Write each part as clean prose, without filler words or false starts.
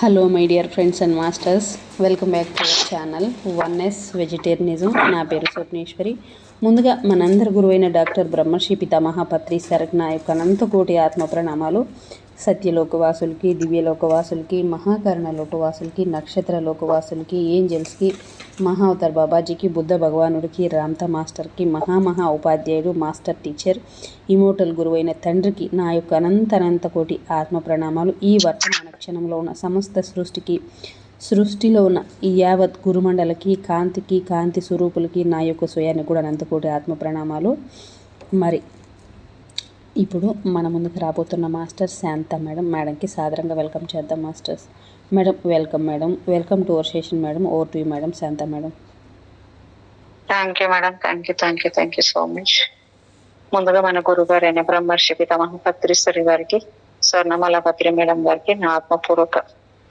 Hello my dear friends and masters, welcome back to our channel oneness vegetarianism. నా పేరు స్వప్నేశ్వరి. ముందుగా మనందరి గురువైన డాక్టర్ బ్రహ్మర్షి పితామహ పత్రి సరక్ నా యొక్క అనంతకోటి ఆత్మ ప్రణామాలు. సత్యలోకవాసులకి, దివ్యలోకవాసులకి, మహాకరణ లోకవాసులకి, నక్షత్ర లోకవాసులకి, ఏంజల్స్కి, మహావతార్ బాబాజీకి, బుద్ధ భగవానుడికి, రామ్తా మాస్టర్కి, మహా ఉపాధ్యాయుడు, మాస్టర్ టీచర్, ఇమోటల్ గురువైన తండ్రికి నా యొక్క అనంత కోటి ఆత్మ ప్రణామాలు. ఈ వర్తమాన క్షణంలో ఉన్న సమస్త సృష్టిలో ఉన్న ఈ యావత్ గురుమండలకి, కాంతి స్వరూపులకి నా యొక్క స్వయానికి కూడా అనంతకోటి ఆత్మ ప్రణామాలు. మరి ఇప్పుడు మన ముందుకు రాబోతున్న మాస్టర్ శాంత మేడంకి సాదరంగా వెల్కమ్ చేద్దాం. Masters madam, welcome to our session madam. Over to you madam. Shanta madam. Thank you madam. Thank you so much. ముందుగా మన గురువు గారు అయిన బ్రహ్మర్షి పితామహ పత్రిశ్వరి గారికి, స్వర్ణమాల పత్రి మేడం గారికి నా ఆత్మపూర్వక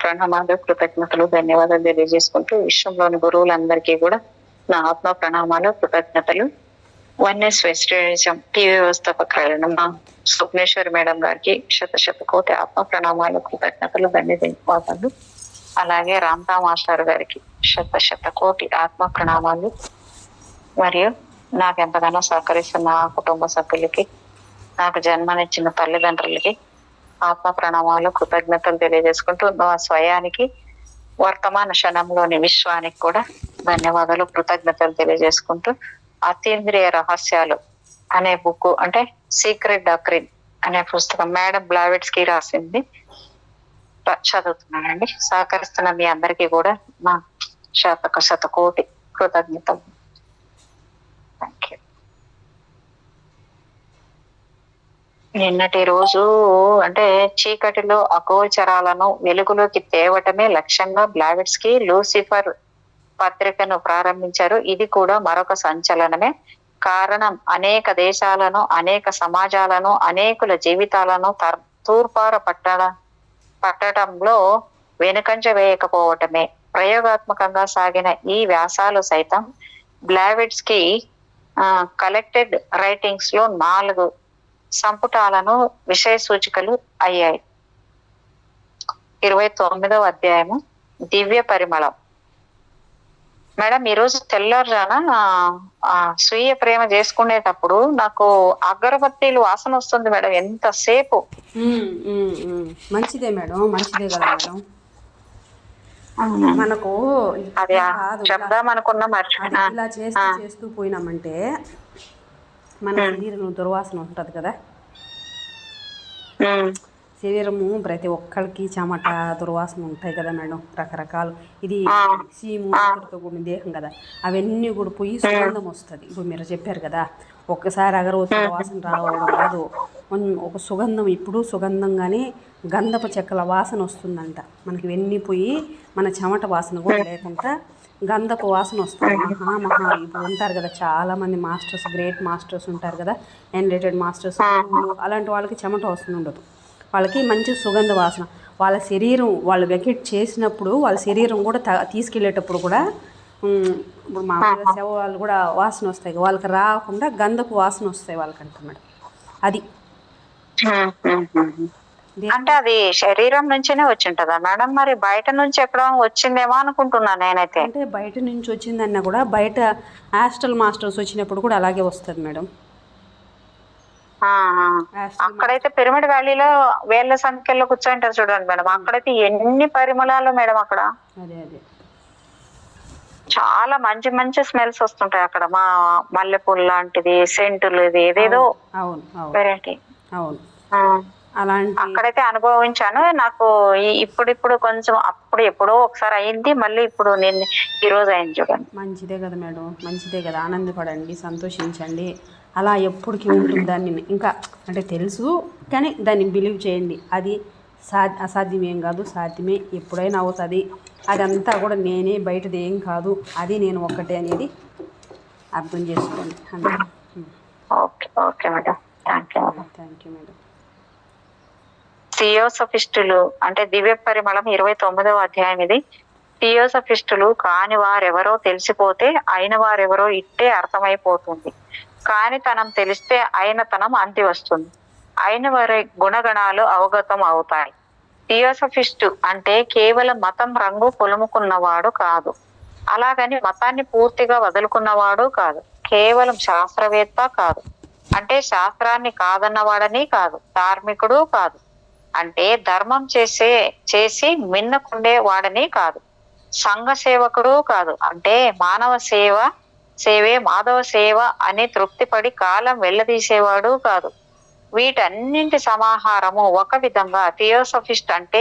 ప్రణామాలు, కృతజ్ఞతలు, ధన్యవాదాలు తెలియజేసుకుంటూ విశ్వంలోని గురువులందరికీ కూడా నా ఆత్మ ప్రణామాలు, కృతజ్ఞతలు. వన్నెస్ వెజిటేరియనిజం టీవీ వ్యవస్థాపకులైన మా స్వప్నేశ్వరి మేడం గారికి శత కోటి ఆత్మ ప్రణామాలు, కృతజ్ఞతలు, ధన్యవాదాలు. అలాగే రామ్తా మాస్టర్ గారికి శత కోటి ఆత్మ ప్రణామాలు. మరియు నాకు ఎంతగానో సహకరిస్తున్న కుటుంబ సభ్యులకి, నాకు జన్మనిచ్చిన తల్లిదండ్రులకి ఆత్మ ప్రణామాలు, కృతజ్ఞతలు తెలియజేసుకుంటూ నా స్వయానికి, వర్తమాన క్షణంలోని విశ్వానికి కూడా ధన్యవాదాలు, కృతజ్ఞతలు తెలియజేసుకుంటూ అతీంద్రియ రహస్యాలు అనే బుక్, అంటే సీక్రెట్ డాక్ట్రిన్ అనే పుస్తకం మేడం బ్లావెట్స్కి రాసింది, చదువుతున్నానండి. సహకరిస్తున్న మీ అందరికీ కూడా నా శత కోటి కృతజ్ఞతలు. Thank you. నిన్నటి రోజు అంటే చీకటిలో అగోచరాలను వెలుగులోకి తేవటమే లక్ష్యంగా బ్లావెట్స్కి లూసిఫర్ పత్రికను ప్రారంభించారు. ఇది కూడా మరొక సంచలనమే. కారణం, అనేక దేశాలను, అనేక సమాజాలను, అనేకుల జీవితాలను తూర్పార పట్టడంలో వెనుకంజ వేయకపోవటమే. ప్రయోగాత్మకంగా సాగిన ఈ వ్యాసాలు సైతం బ్లావెట్స్కి కలెక్టెడ్ రైటింగ్స్ లో 4 సంపుటాలను విషయ సూచికలు అయ్యాయి. 29వ అధ్యాయము దివ్య పరిమళం. మేడం, ఈరోజు తెల్లారుజాన స్వీయ ప్రేమ చేసుకునేటప్పుడు నాకు అగరబత్తీలు వాసన వస్తుంది మేడం. ఎంతసేపు. మంచిదే మేడం, మంచిదే కదా మేడం. మనకు అది చెప్దాం అనుకున్నా ఇలా చేస్తూ పోయినామంటే మన శరీరం దుర్వాసన ఉంటుంది కదా. శరీరము ప్రతి ఒక్కరికి చెమట, దుర్వాసన ఉంటాయి కదా మేడం, రకరకాలు. ఇది సీముతో కూడిన దేహం కదా, అవన్నీ కూడా పోయి సుగంధం వస్తుంది. ఇప్పుడు మీరు చెప్పారు కదా, ఒక్కసారి అగరవత్తుల వాసన రావడం కాదు, ఒక సుగంధం. ఇప్పుడు సుగంధంగానే గంధపు చెక్కల వాసన వస్తుందంట మనకి. ఇవన్నీ పోయి మన చెమట వాసన కూడా లేకుండా గంధపు వాసన వస్తుంది. ఇప్పుడు ఉంటారు కదా చాలామంది మాస్టర్స్, గ్రేట్ మాస్టర్స్ ఉంటారు కదా, ఎన్రేటెడ్ మాస్టర్స్, అలాంటి వాళ్ళకి చెమట వాసన ఉండదు. వాళ్ళకి మంచి సుగంధ వాసన. వాళ్ళ శరీరం వాళ్ళు వెకెట్ చేసినప్పుడు వాళ్ళ శరీరం కూడా తీసుకెళ్ళేటప్పుడు కూడా ఇప్పుడు మామూలుగా శవాలు కూడా వాసన వస్తాయి, వాళ్ళకి రాకుండా గంధపు వాసన వస్తాయి వాళ్ళకంట మేడం. అది అంటే అది శరీరం నుంచినే వచ్చింటదా మేడం? మరి బయట నుంచి ఎక్కడ వచ్చిందేమో అనుకుంటున్నాను నేనైతే. అంటే బయట నుంచి వచ్చిందన్నా కూడా బయట హాస్టల్ మాస్టర్స్ వచ్చినప్పుడు కూడా అలాగే వస్తుంది మేడం. అక్కడైతే పిరమిడ్ వ్యాలీలో వేళ్ల సంఖ్యలో కూర్చోంటారు చూడండి మేడం, అక్కడైతే ఎన్ని పరిమళాలు మేడం. అక్కడ చాలా మంచి స్మెల్స్ వస్తుంటాయి అక్కడ. మా మల్లెపూలు లాంటిది, సెంటులు, ఇది ఏదేదో వెరైటీ. అక్కడైతే అనుభవించాను. నాకు ఇప్పుడు కొంచెం అప్పుడు ఎప్పుడో ఒకసారి అయింది, మళ్ళీ ఇప్పుడు నేను ఈ రోజు అయింది చూడండి. మంచిదే కదా మేడం, మంచిదే కదా. ఆనందపడండి, సంతోషించండి. అలా ఎప్పటికీ ఉంటుంది. దాన్ని ఇంకా అంటే తెలుసు కానీ దాన్ని బిలీవ్ చేయండి. అది అసాధ్యమేం కాదు, సాధ్యమే, ఎప్పుడైనా అవుతుంది. అదంతా కూడా నేనే, బయటది ఏం కాదు, అది నేను ఒక్కటే అనేది అర్థం చేసుకోండి. Okay madam. Thank you madam. థియోసఫిస్టులు అంటే దివ్య పరిమళం 29వ అధ్యాయం ఇది. థియోసఫిస్టులు కాని వారెవరో తెలిసిపోతే అయిన వారెవరో ఇట్టే అర్థమైపోతుంది. కానితనం తెలిస్తే అయినతనం అంతి వస్తుంది. అయిన వారి గుణగణాలు అవగతం అవుతాయి. థియోసఫిస్టు అంటే కేవలం మతం రంగు పొలుముకున్నవాడు కాదు, అలాగని మతాన్ని పూర్తిగా వదులుకున్నవాడు కాదు, కేవలం శాస్త్రవేత్త కాదు అంటే శాస్త్రాన్ని కాదన్నవాడని కాదు, ధార్మికుడు కాదు అంటే ధర్మం చేసి మిన్నకుండే వాడని కాదు, సంఘ సేవకుడు కాదు అంటే మానవ సేవే మాధవ సేవ అని తృప్తిపడి కాలం వెళ్ళదీసేవాడు కాదు. వీటన్నింటి సమాహారము ఒక విధంగా థియోసఫిస్ట్ అంటే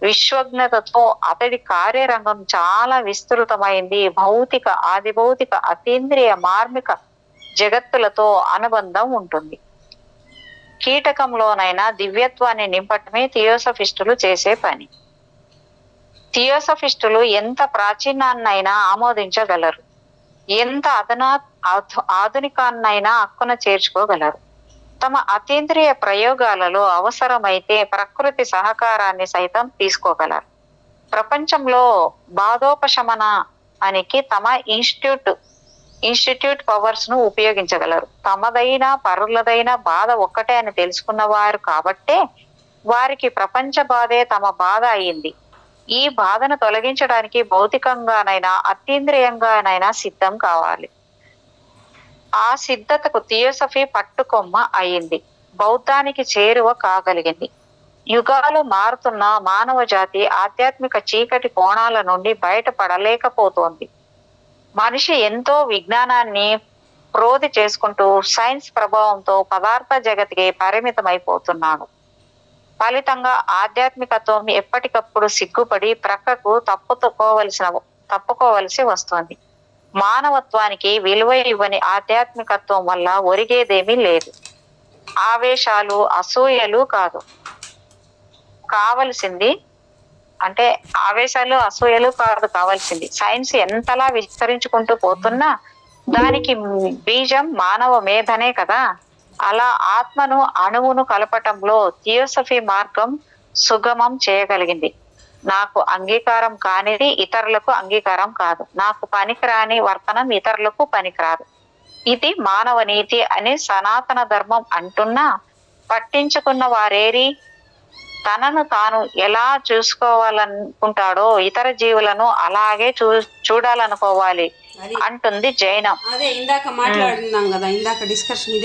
విశ్వజ్ఞతతో అతడి కార్యరంగం చాలా విస్తృతమైంది. భౌతిక, ఆదిభౌతిక, అతీంద్రియ, మార్మిక జగత్తులతో అనుబంధం ఉంటుంది. కీటకంలోనైనా దివ్యత్వాన్ని నింపటమే థియోసఫిస్టులు చేసే పని. థియోసఫిస్టులు ఎంత ప్రాచీనాన్నైనా ఆమోదించగలరు, ఎంత ఆధునికాన్నైనా హక్కున చేర్చుకోగలరు. తమ అతీంద్రియ ప్రయోగాలలో అవసరమైతే ప్రకృతి సహకారాన్ని సైతం తీసుకోగలరు. ప్రపంచంలో బాధోపశమనానికి తమ ఇన్స్టిట్యూట్ పవర్స్ ను ఉపయోగించగలరు. తమదైన పరులదైన బాధ ఒక్కటే అని తెలుసుకున్నవారు కాబట్టే వారికి ప్రపంచ బాధే తమ బాధ అయింది. ఈ బాధను తొలగించడానికి భౌతికంగానైనా అతీంద్రియంగానైనా సిద్ధం కావాలి. ఆ సిద్ధతకు థియోసఫీ పట్టుకొమ్మ అయింది, బౌద్ధానికి చేరువ కాగలిగింది. యుగాలు మారుతున్న మానవ జాతి ఆధ్యాత్మిక చీకటి కోణాల నుండి బయటపడలేకపోతోంది. మనిషి ఎంతో విజ్ఞానాన్ని ప్రోధి చేసుకుంటూ సైన్స్ ప్రభావంతో పదార్థ జగతికి పరిమితమైపోతున్నాడు. ఫలితంగా ఆధ్యాత్మికత్వం ఎప్పటికప్పుడు సిగ్గుపడి ప్రక్కకు తప్పుకోవలసి వస్తుంది. మానవత్వానికి విలువ ఇవ్వని ఆధ్యాత్మికత్వం వల్ల ఒరిగేదేమీ లేదు. ఆవేశాలు, అసూయలు కాదు కావలసింది, అంటే ఆవేశాలు, అసూయలు కాదు కావాల్సింది. సైన్స్ ఎంతలా విస్తరించుకుంటూ పోతున్నా దానికి బీజం మానవ మేధనే కదా. అలా ఆత్మను అణువును కలపటంలో థియోసఫీ మార్గం సుగమం చేయగలిగింది. నాకు అంగీకారం కానిది ఇతరులకు అంగీకారం కాదు, నాకు పనికిరాని వర్తనం ఇతరులకు పనికిరాదు. ఇది మానవ నీతి అని సనాతన ధర్మం అంటున్నా పట్టించుకున్న వారేరి తనను తాను ఎలా చూసుకోవాలనుకుంటాడో ఇతర జీవులను అలాగే చూడాలనుకోవాలి అంటుంది జైనం. అదే ఇందాక మాట్లాడుతున్నాం కదా, ఇందాక డిస్కషన్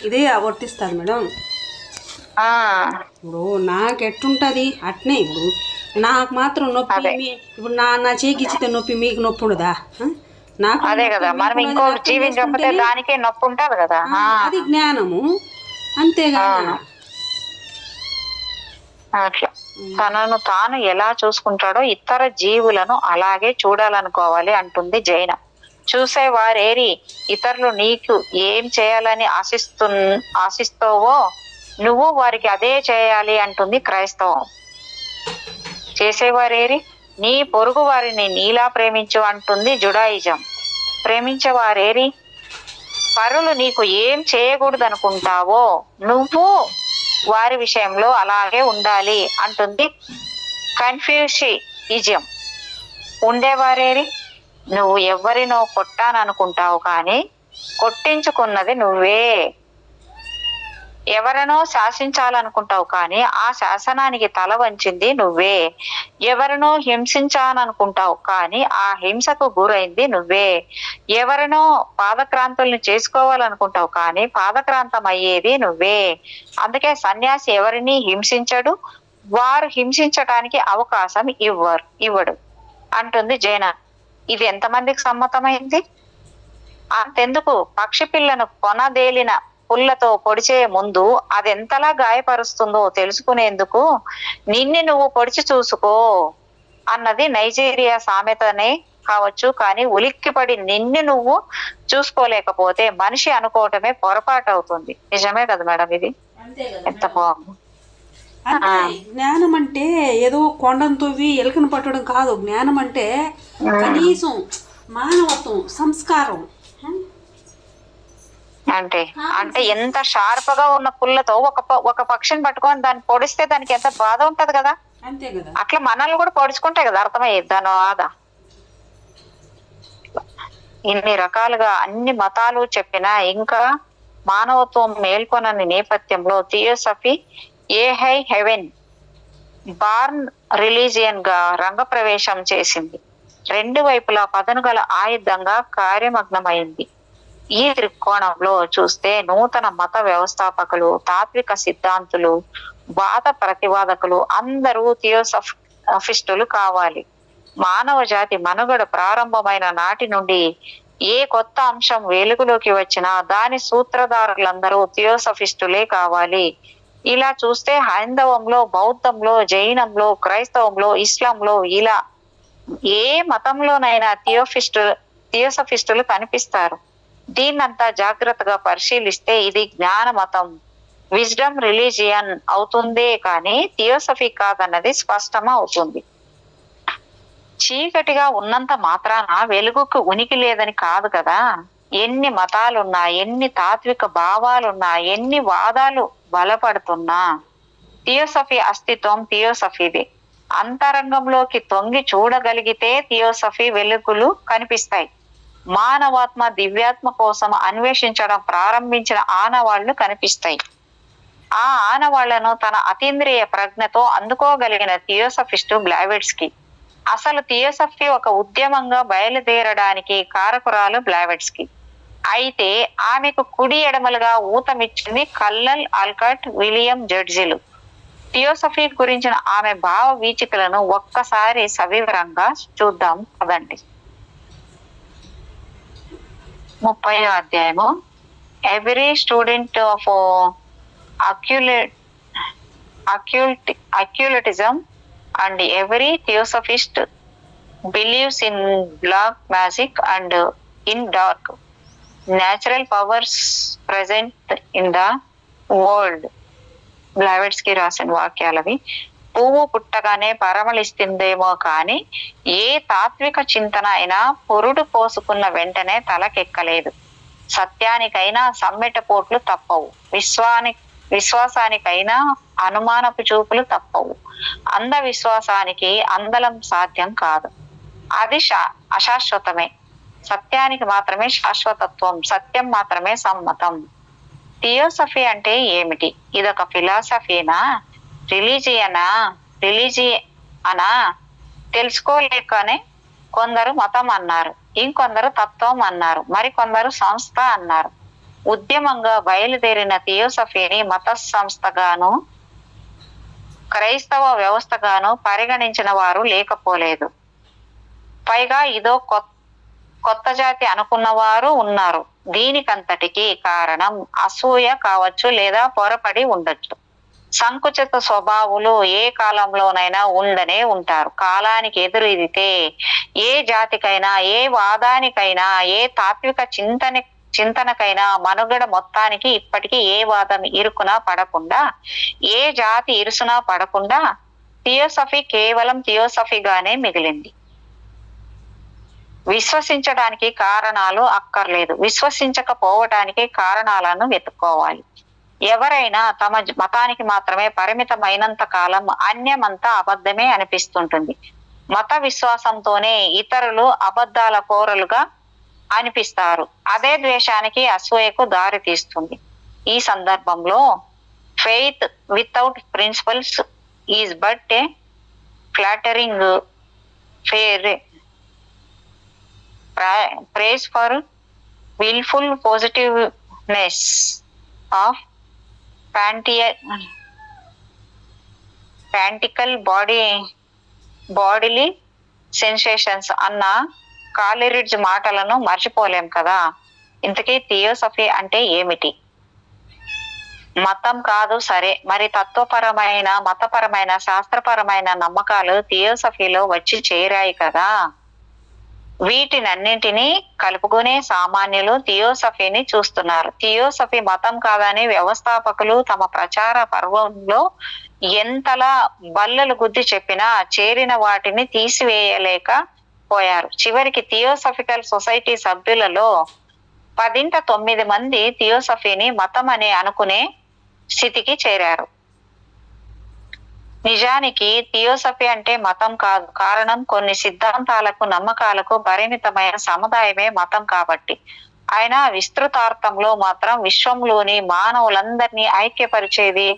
ఇదే వర్తిస్తుంది మేడం. ఇప్పుడు నాకు ఎట్టుంటది అట్నే, ఇప్పుడు నాకు మాత్రం నొప్పి, ఇప్పుడు నా చేకిచ్చితే నొప్పి మీకు నొప్పి ఉండదా? నాకు అదే కదా, మనం ఇంకో జీవిని చంపితే దానికే నొప్పి ఉంటది కదా, అది జ్ఞానము. అంతేగా అట్లా తనను తాను ఎలా చూసుకుంటాడో ఇతర జీవులను అలాగే చూడాలనుకోవాలి అంటుంది జైనం. చూసేవారేరి ఇతరులు నీకు ఏం చేయాలని ఆశిస్తావో నువ్వు వారికి అదే చేయాలి అంటుంది క్రైస్తవం. చేసేవారేరి నీ పొరుగు వారిని నీలా ప్రేమించు అంటుంది జుడాయిజం. ప్రేమించేవారేరి పరులు నీకు ఏం చేయకూడదు అనుకుంటావో నువ్వు వారి విషయంలో అలాగే ఉండాలి అంటుంది కన్ఫ్యూషియిజం. ఉండేవారేరి నువ్వు ఎవరినో కొట్టాననుకుంటావు కానీ కొట్టించుకున్నది నువ్వే. ఎవరినో శాసించాలనుకుంటావు కానీ ఆ శాసనానికి తల వంచింది నువ్వే. ఎవరినో హింసించాలనుకుంటావు కానీ ఆ హింసకు గురైంది నువ్వే. ఎవరినో పాదక్రాంతుల్ని చేసుకోవాలనుకుంటావు కానీ పాదక్రాంతం అయ్యేది నువ్వే. అందుకే సన్యాసి ఎవరిని హింసించడు, వారు హింసించటానికి అవకాశం ఇవ్వడు అంటుంది జైన. ఇది ఎంతమందికి సమ్మతమైంది? అంతెందుకు, పక్షి పిల్లను కొనదేలిన పుల్లతో పొడిచే ముందు అదెంతలా గాయపరుస్తుందో తెలుసుకునేందుకు నిన్ను నువ్వు పొడిచి చూసుకో అన్నది నైజీరియా సామెతనే కావచ్చు. కానీ ఉలిక్కిపడి నిన్ను నువ్వు చూసుకోలేకపోతే మనిషి అనుకోవటమే పొరపాటు అవుతుంది. నిజమే కదా మేడం, ఇది ఎంత బాగుంది. జ్ఞానం అంటే ఏదో కొండను తవ్వి ఎలుకను పట్టడం కాదు. జ్ఞానం అంటే కనీసం మానవత్వం, సంస్కారం. అంటే ఎంత షార్ప్ గా ఉన్న పుల్లతో ఒక పక్షిని పట్టుకొని దాన్ని పొడిస్తే దానికి ఎంత బాధ ఉంటది కదా. అంతే కదా, అట్లా మనల్ని కూడా పొడుచుకుంటాయి కదా, అర్థమయ్యేది దాని బాధ. ఇన్ని రకాలుగా అన్ని మతాలు చెప్పినా ఇంకా మానవత్వం మేల్కొనని నేపథ్యంలో థియోసఫీ ఏ హై హెవెన్ బార్న్ రిలీజియన్ గా రంగప్రవేశం చేసింది. రెండు వైపులా పదను గల ఆయుధంగా కార్యమగ్నమైంది. ఈ దృక్కోణంలో చూస్తే నూతన మత వ్యవస్థాపకులు, తాత్విక సిద్ధాంతులు, వాద ప్రతివాదకులు అందరూ థియోసఫిస్టులు కావాలి. మానవ జాతి మనుగడ ప్రారంభమైన నాటి నుండి ఏ కొత్త అంశం వెలుగులోకి వచ్చినా దాని సూత్రధారులందరూ థియోసఫిస్టులే కావాలి. ఇలా చూస్తే హైందవంలో, బౌద్ధంలో, జైనంలో, క్రైస్తవంలో, ఇస్లాంలో, ఇలా ఏ మతంలోనైనా థియోసఫిస్టులు కనిపిస్తారు. దీన్నంతా జాగ్రత్తగా పరిశీలిస్తే ఇది జ్ఞాన మతం, విజ్డమ్ రిలీజియన్ అవుతుందే కానీ థియోసఫీ కాదన్నది స్పష్టం అవుతుంది. చీకటిగా ఉన్నంత మాత్రాన వెలుగుకు ఉనికి లేదని కాదు కదా. ఎన్ని మతాలున్నా, ఎన్ని తాత్విక భావాలున్నా, ఎన్ని వాదాలు బలపడుతున్నా థియోసఫీ అస్తిత్వం థియోసఫీదే. అంతరంగంలోకి తొంగి చూడగలిగితే థియోసఫీ వెలుగులు కనిపిస్తాయి. మానవాత్మ దివ్యాత్మ కోసం అన్వేషించడం ప్రారంభించిన ఆనవాళ్లు కనిపిస్తాయి. ఆ ఆనవాళ్లను తన అతీంద్రియ ప్రజ్ఞతో అందుకోగలిగిన థియోసఫిస్టు బ్లావెట్స్కీ. అసలు థియోసఫీ ఒక ఉద్యమంగా బయలుదేరడానికి కారకురాలు బ్లావెట్స్కీ. అయితే ఆమెకు కుడి ఎడమలుగా ఊతమిచ్చింది కల్నల్ ఆల్కాట్, విలియం జడ్జిలు. థియోసఫీ గురించిన ఆమె భావ వీచికలను ఒక్కసారి సవివరంగా చూద్దాం పదండి. 30వ అధ్యాయము. Every student of occultism and every theosophist believes in black magic and in dark natural powers present in the world. Blavatsky రాసిన వాక్యాలవి. పువ్వు పుట్టగానే పరమళిస్తుందేమో కానీ ఏ తాత్విక చింతన అయినా పురుడు పోసుకున్న వెంటనే తలకెక్కలేదు. సత్యానికైనా సమ్మెట పోట్లు తప్పవు, విశ్వాసానికైనా అనుమానపు చూపులు తప్పవు. అంధవిశ్వాసానికి అందలం సాధ్యం కాదు, అది అశాశ్వతమే. సత్యానికి మాత్రమే శాశ్వతత్వం, సత్యం మాత్రమే సమ్మతం. థియోసఫీ అంటే ఏమిటి? ఇదొక ఫిలాసఫీనా, రిలీజియనా తెలుసుకోలేకనే కొందరు మతం అన్నారు, ఇంకొందరు తత్వం అన్నారు, మరికొందరు సంస్థ అన్నారు. ఉద్యమంగా బయలుదేరిన థియోసఫీని మత సంస్థగాను క్రైస్తవ వ్యవస్థగాను పరిగణించిన వారు లేకపోలేదు. పైగా ఇదో కొత్త జాతి అనుకున్నవారు ఉన్నారు. దీనికంతటికి కారణం అసూయ కావచ్చు, లేదా పొరపడి ఉండొచ్చు. సంకుచిత స్వభావులు ఏ కాలంలోనైనా ఉండనే ఉంటారు. కాలానికి ఎదురీదితే ఏ జాతికైనా, ఏ వాదానికైనా, ఏ తాత్విక చింతనకైనా మనుగడ మొత్తానికి ఇప్పటికీ ఏ వాదం ఇరుకునా పడకుండా, ఏ జాతి ఇరుసునా పడకుండా థియోసఫీ కేవలం థియోసఫీగానే మిగిలింది. విశ్వసించడానికి కారణాలు అక్కర్లేదు, విశ్వసించకపోవటానికి కారణాలను వెతుక్కోవాలి. ఎవరైనా తమ మతానికి మాత్రమే పరిమితమైనంత కాలం అన్యమంతా అబద్ధమే అనిపిస్తుంటుంది. మత విశ్వాసంతోనే ఇతరులు అబద్ధాల కోరలుగా అనిపిస్తారు. అదే ద్వేషానికి, అసూయకు దారి తీస్తుంది. ఈ సందర్భంలో faith without principles is but a flattering praise for willful positiveness of practical bodily sensations అన్న కాలిరిడ్జ్ మాటలను మర్చిపోలేం కదా. ఇంతకీ థియోసఫీ అంటే ఏమిటి? మతం కాదు సరే, మరి తత్వపరమైన, మతపరమైన, శాస్త్రపరమైన నమ్మకాలు థియోసఫీలో వచ్చి చేరాయి కదా. వీటినన్నింటినీ కలుపుకునే సామాన్యులు థియోసఫీని చూస్తున్నారు. థియోసఫీ మతం కాదని వ్యవస్థాపకులు తమ ప్రచార పర్వంలో ఎంతలా బల్లలు గుద్ది చెప్పినా చేరిన వాటిని తీసివేయలేక పోయారు. చివరికి థియోసఫికల్ సొసైటీ సభ్యులలో 10 మంది థియోసఫీని మతం అని అనుకునే స్థితికి చేరారు. నిజానికి థియోసఫీ అంటే మతం కాదు. కారణం కొన్ని సిద్ధాంతాలకు, నమ్మకాలకు పరిమితమైన సముదాయమే మతం కాబట్టి. ఆయన విస్తృతార్థంలో మాత్రం విశ్వంలోని మానవులందరినీ ఐక్యపరిచేది,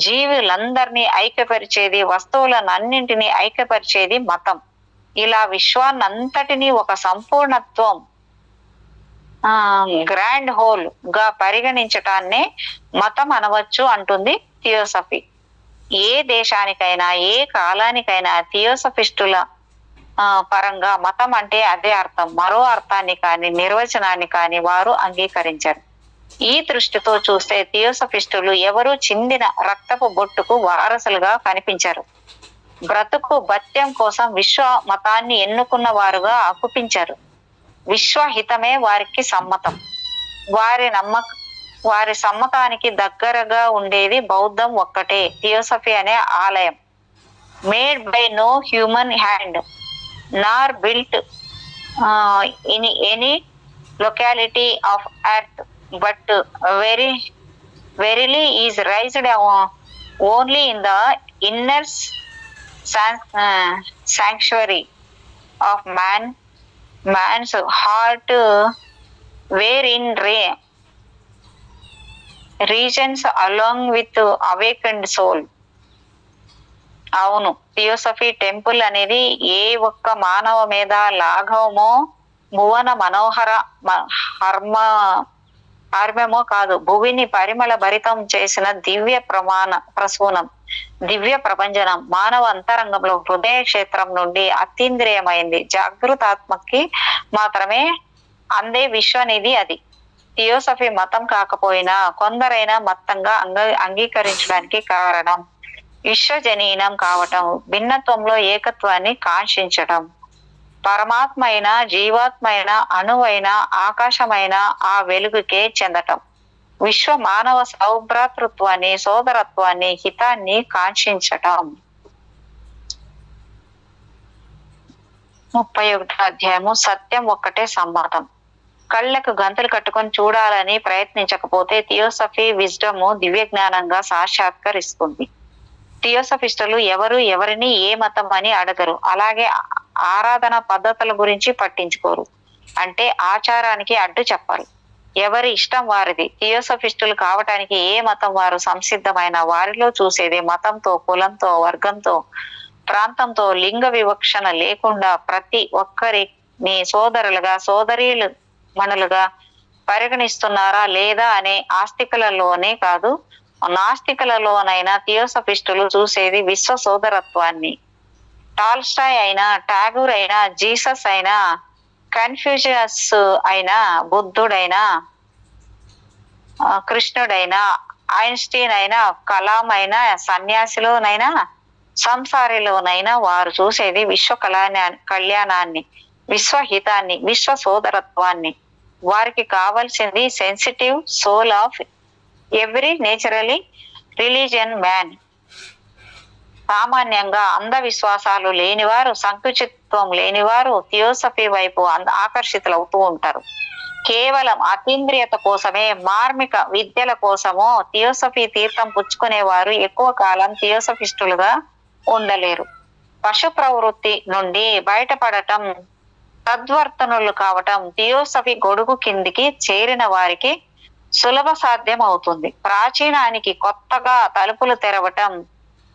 జీవులందరినీ ఐక్యపరిచేది, వస్తువులనన్నింటినీ ఐక్యపరిచేది మతం. ఇలా విశ్వాన్నంతటినీ ఒక సంపూర్ణత్వం గ్రాండ్ హోల్ గా పరిగణించటాన్నే మతం అనవచ్చు అంటుంది థియోసఫీ. ఏ దేశానికైనా ఏ కాలానికైనా థియోసఫిస్టుల పరంగా మతం అంటే అదే అర్థం, మరో అర్థాన్ని కానీ నిర్వచనాన్ని కానీ వారు అంగీకరించారు. ఈ దృష్టితో చూస్తే థియోసఫిస్టులు ఎవరు చిందిన రక్తపు బొట్టుకు వారసులుగా కనిపించారు. బ్రతుకు భత్యం కోసం విశ్వ మతాన్ని ఎన్నుకున్న వారుగా అగుపించారు. విశ్వహితమే వారికి సమ్మతం. వారి సమ్మతానికి దగ్గరగా ఉండేది బౌద్ధం ఒక్కటే. థియోసఫీ అనే ఆలయం made by no human hand nor built in any locality of earth but verily is raised only in the inner sanctuary of man's heart, wherein regions along with awakened soul. అవును, theosophy temple అనేది ఏ ఒక్క మానవ మీద లాఘవమో భువన మనోహర హార్మ్యమో కాదు, భువిని పరిమళ భరితం చేసిన దివ్య ప్రసూనం, దివ్య ప్రభంజనం. మానవ అంతరంగంలో హృదయ క్షేత్రం నుండి అతీంద్రియమైంది జాగృతాత్మకి మాత్రమే అందే విశ్వనిధి అది. థియోసఫీ మతం కాకపోయినా కొందరైనా మతంగా అంగీకరించడానికి కారణం విశ్వజనీనం కావటం, భిన్నత్వంలో ఏకత్వాన్ని కాంక్షించటం. పరమాత్మ అయినా జీవాత్మైన అణువైన ఆకాశమైన ఆ వెలుగుకే చెందటం. విశ్వ మానవ సౌభ్రాతృత్వాన్ని, సోదరత్వాన్ని, హితాన్ని కాంక్షించటం. 31వ అధ్యాయము. సత్యం ఒక్కటే సమ్మతం. కళ్ళకు గంతులు కట్టుకొని చూడాలని ప్రయత్నించకపోతే థియోసఫీ విజ్డము దివ్య జ్ఞానంగా సాక్షాత్కరిస్తుంది. థియోసఫిస్టులు ఎవరు ఎవరిని ఏ మతం అని అడగరు. అలాగే ఆరాధన పద్ధతుల గురించి పట్టించుకోరు. అంటే ఆచారానికి అడ్డు చెప్పరు. ఎవరి ఇష్టం వారిది. థియోసఫిస్టులు కావటానికి ఏ మతం వారు సంసిద్ధమైన వారిలో చూసేది మతంతో, కులంతో, వర్గంతో, ప్రాంతంతో లింగ వివక్షణ లేకుండా ప్రతి ఒక్కరిని సోదరులుగా, సోదరీలు మనులుగా పరిగణిస్తున్నారా లేదా అనే ఆస్తికులలోనే కాదు, నాస్తికులలోనైనా థియోసఫిస్టులు చూసేది విశ్వ సోదరత్వాన్ని. టాల్స్టాయ్ అయినా, టాగూర్ అయినా, జీసస్ అయినా, కన్ఫ్యూషియస్ అయినా, బుద్ధుడైనా, కృష్ణుడైనా, ఐన్స్టీన్ అయినా, కలాం అయినా, సన్యాసిలోనైనా, సంసారిలోనైనా వారు చూసేది విశ్వ కళ్యాణాన్ని, విశ్వహితాన్ని, విశ్వ సోదరత్వాన్ని. వారికి కావాల్సింది sensitive soul of every naturally religion man. సామాన్యంగా అంధవిశ్వాసాలు లేనివారు, సంకుచిత్వం లేనివారు థియోసఫీ వైపు ఆకర్షితులవుతూ ఉంటారు. కేవలం అతీంద్రియత కోసమే, మార్మిక విద్యల కోసమో థియోసఫీ తీర్థం పుచ్చుకునేవారు ఎక్కువ కాలం థియోసఫిస్టులుగా ఉండలేరు. పశు ప్రవృత్తి నుండి బయటపడటం, తద్వర్తనులు కావటం థియోసఫీ గొడుగు కిందికి చేరిన వారికి సులభ సాధ్యం అవుతుంది. ప్రాచీనానికి కొత్తగా తలుపులు తెరవటం,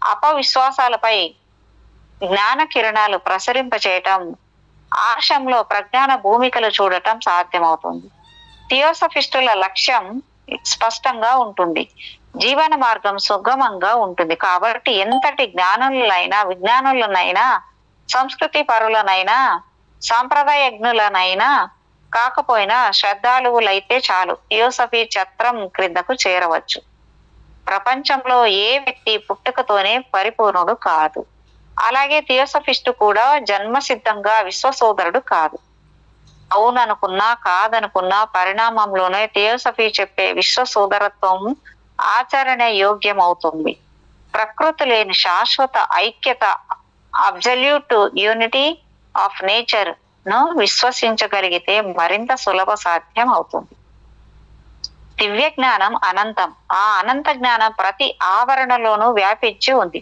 అపవిశ్వాసాలపై జ్ఞాన కిరణాలు ప్రసరింపచేయటం, ఆశంలో ప్రజ్ఞాన భూమికలు చూడటం సాధ్యమవుతుంది. థియోసఫిస్టుల లక్ష్యం స్పష్టంగా ఉంటుంది. జీవన మార్గం సుగమంగా ఉంటుంది. కాబట్టి ఎంతటి జ్ఞానులైనా, విజ్ఞానులనైనా, సంస్కృతి పరులనైనా, సాంప్రదాయజ్ఞులనైనా కాకపోయినా శ్రద్ధాళువులైతే చాలు థియోసఫీ ఛత్రం క్రిందకు చేరవచ్చు. ప్రపంచంలో ఏ వ్యక్తి పుట్టుకతోనే పరిపూర్ణుడు కాదు. అలాగే థియోసఫిస్టు కూడా జన్మసిద్ధంగా విశ్వసోదరుడు కాదు. అవుననుకున్నా కాదనుకున్నా పరిణామంలోనే థియోసఫీ చెప్పే విశ్వ సోదరత్వం ఆచరణ యోగ్యం అవుతుంది. ప్రకృతి లేని శాశ్వత ఐక్యత, అబ్జల్యూట్ యూనిటీ ఆఫ్ నేచర్ ను విశ్వసించగలిగితే మరింత సులభ సాధ్యం అవుతుంది. దివ్య జ్ఞానం అనంతం. ఆ అనంత జ్ఞానం ప్రతి ఆవరణలోనూ వ్యాపించి ఉంది.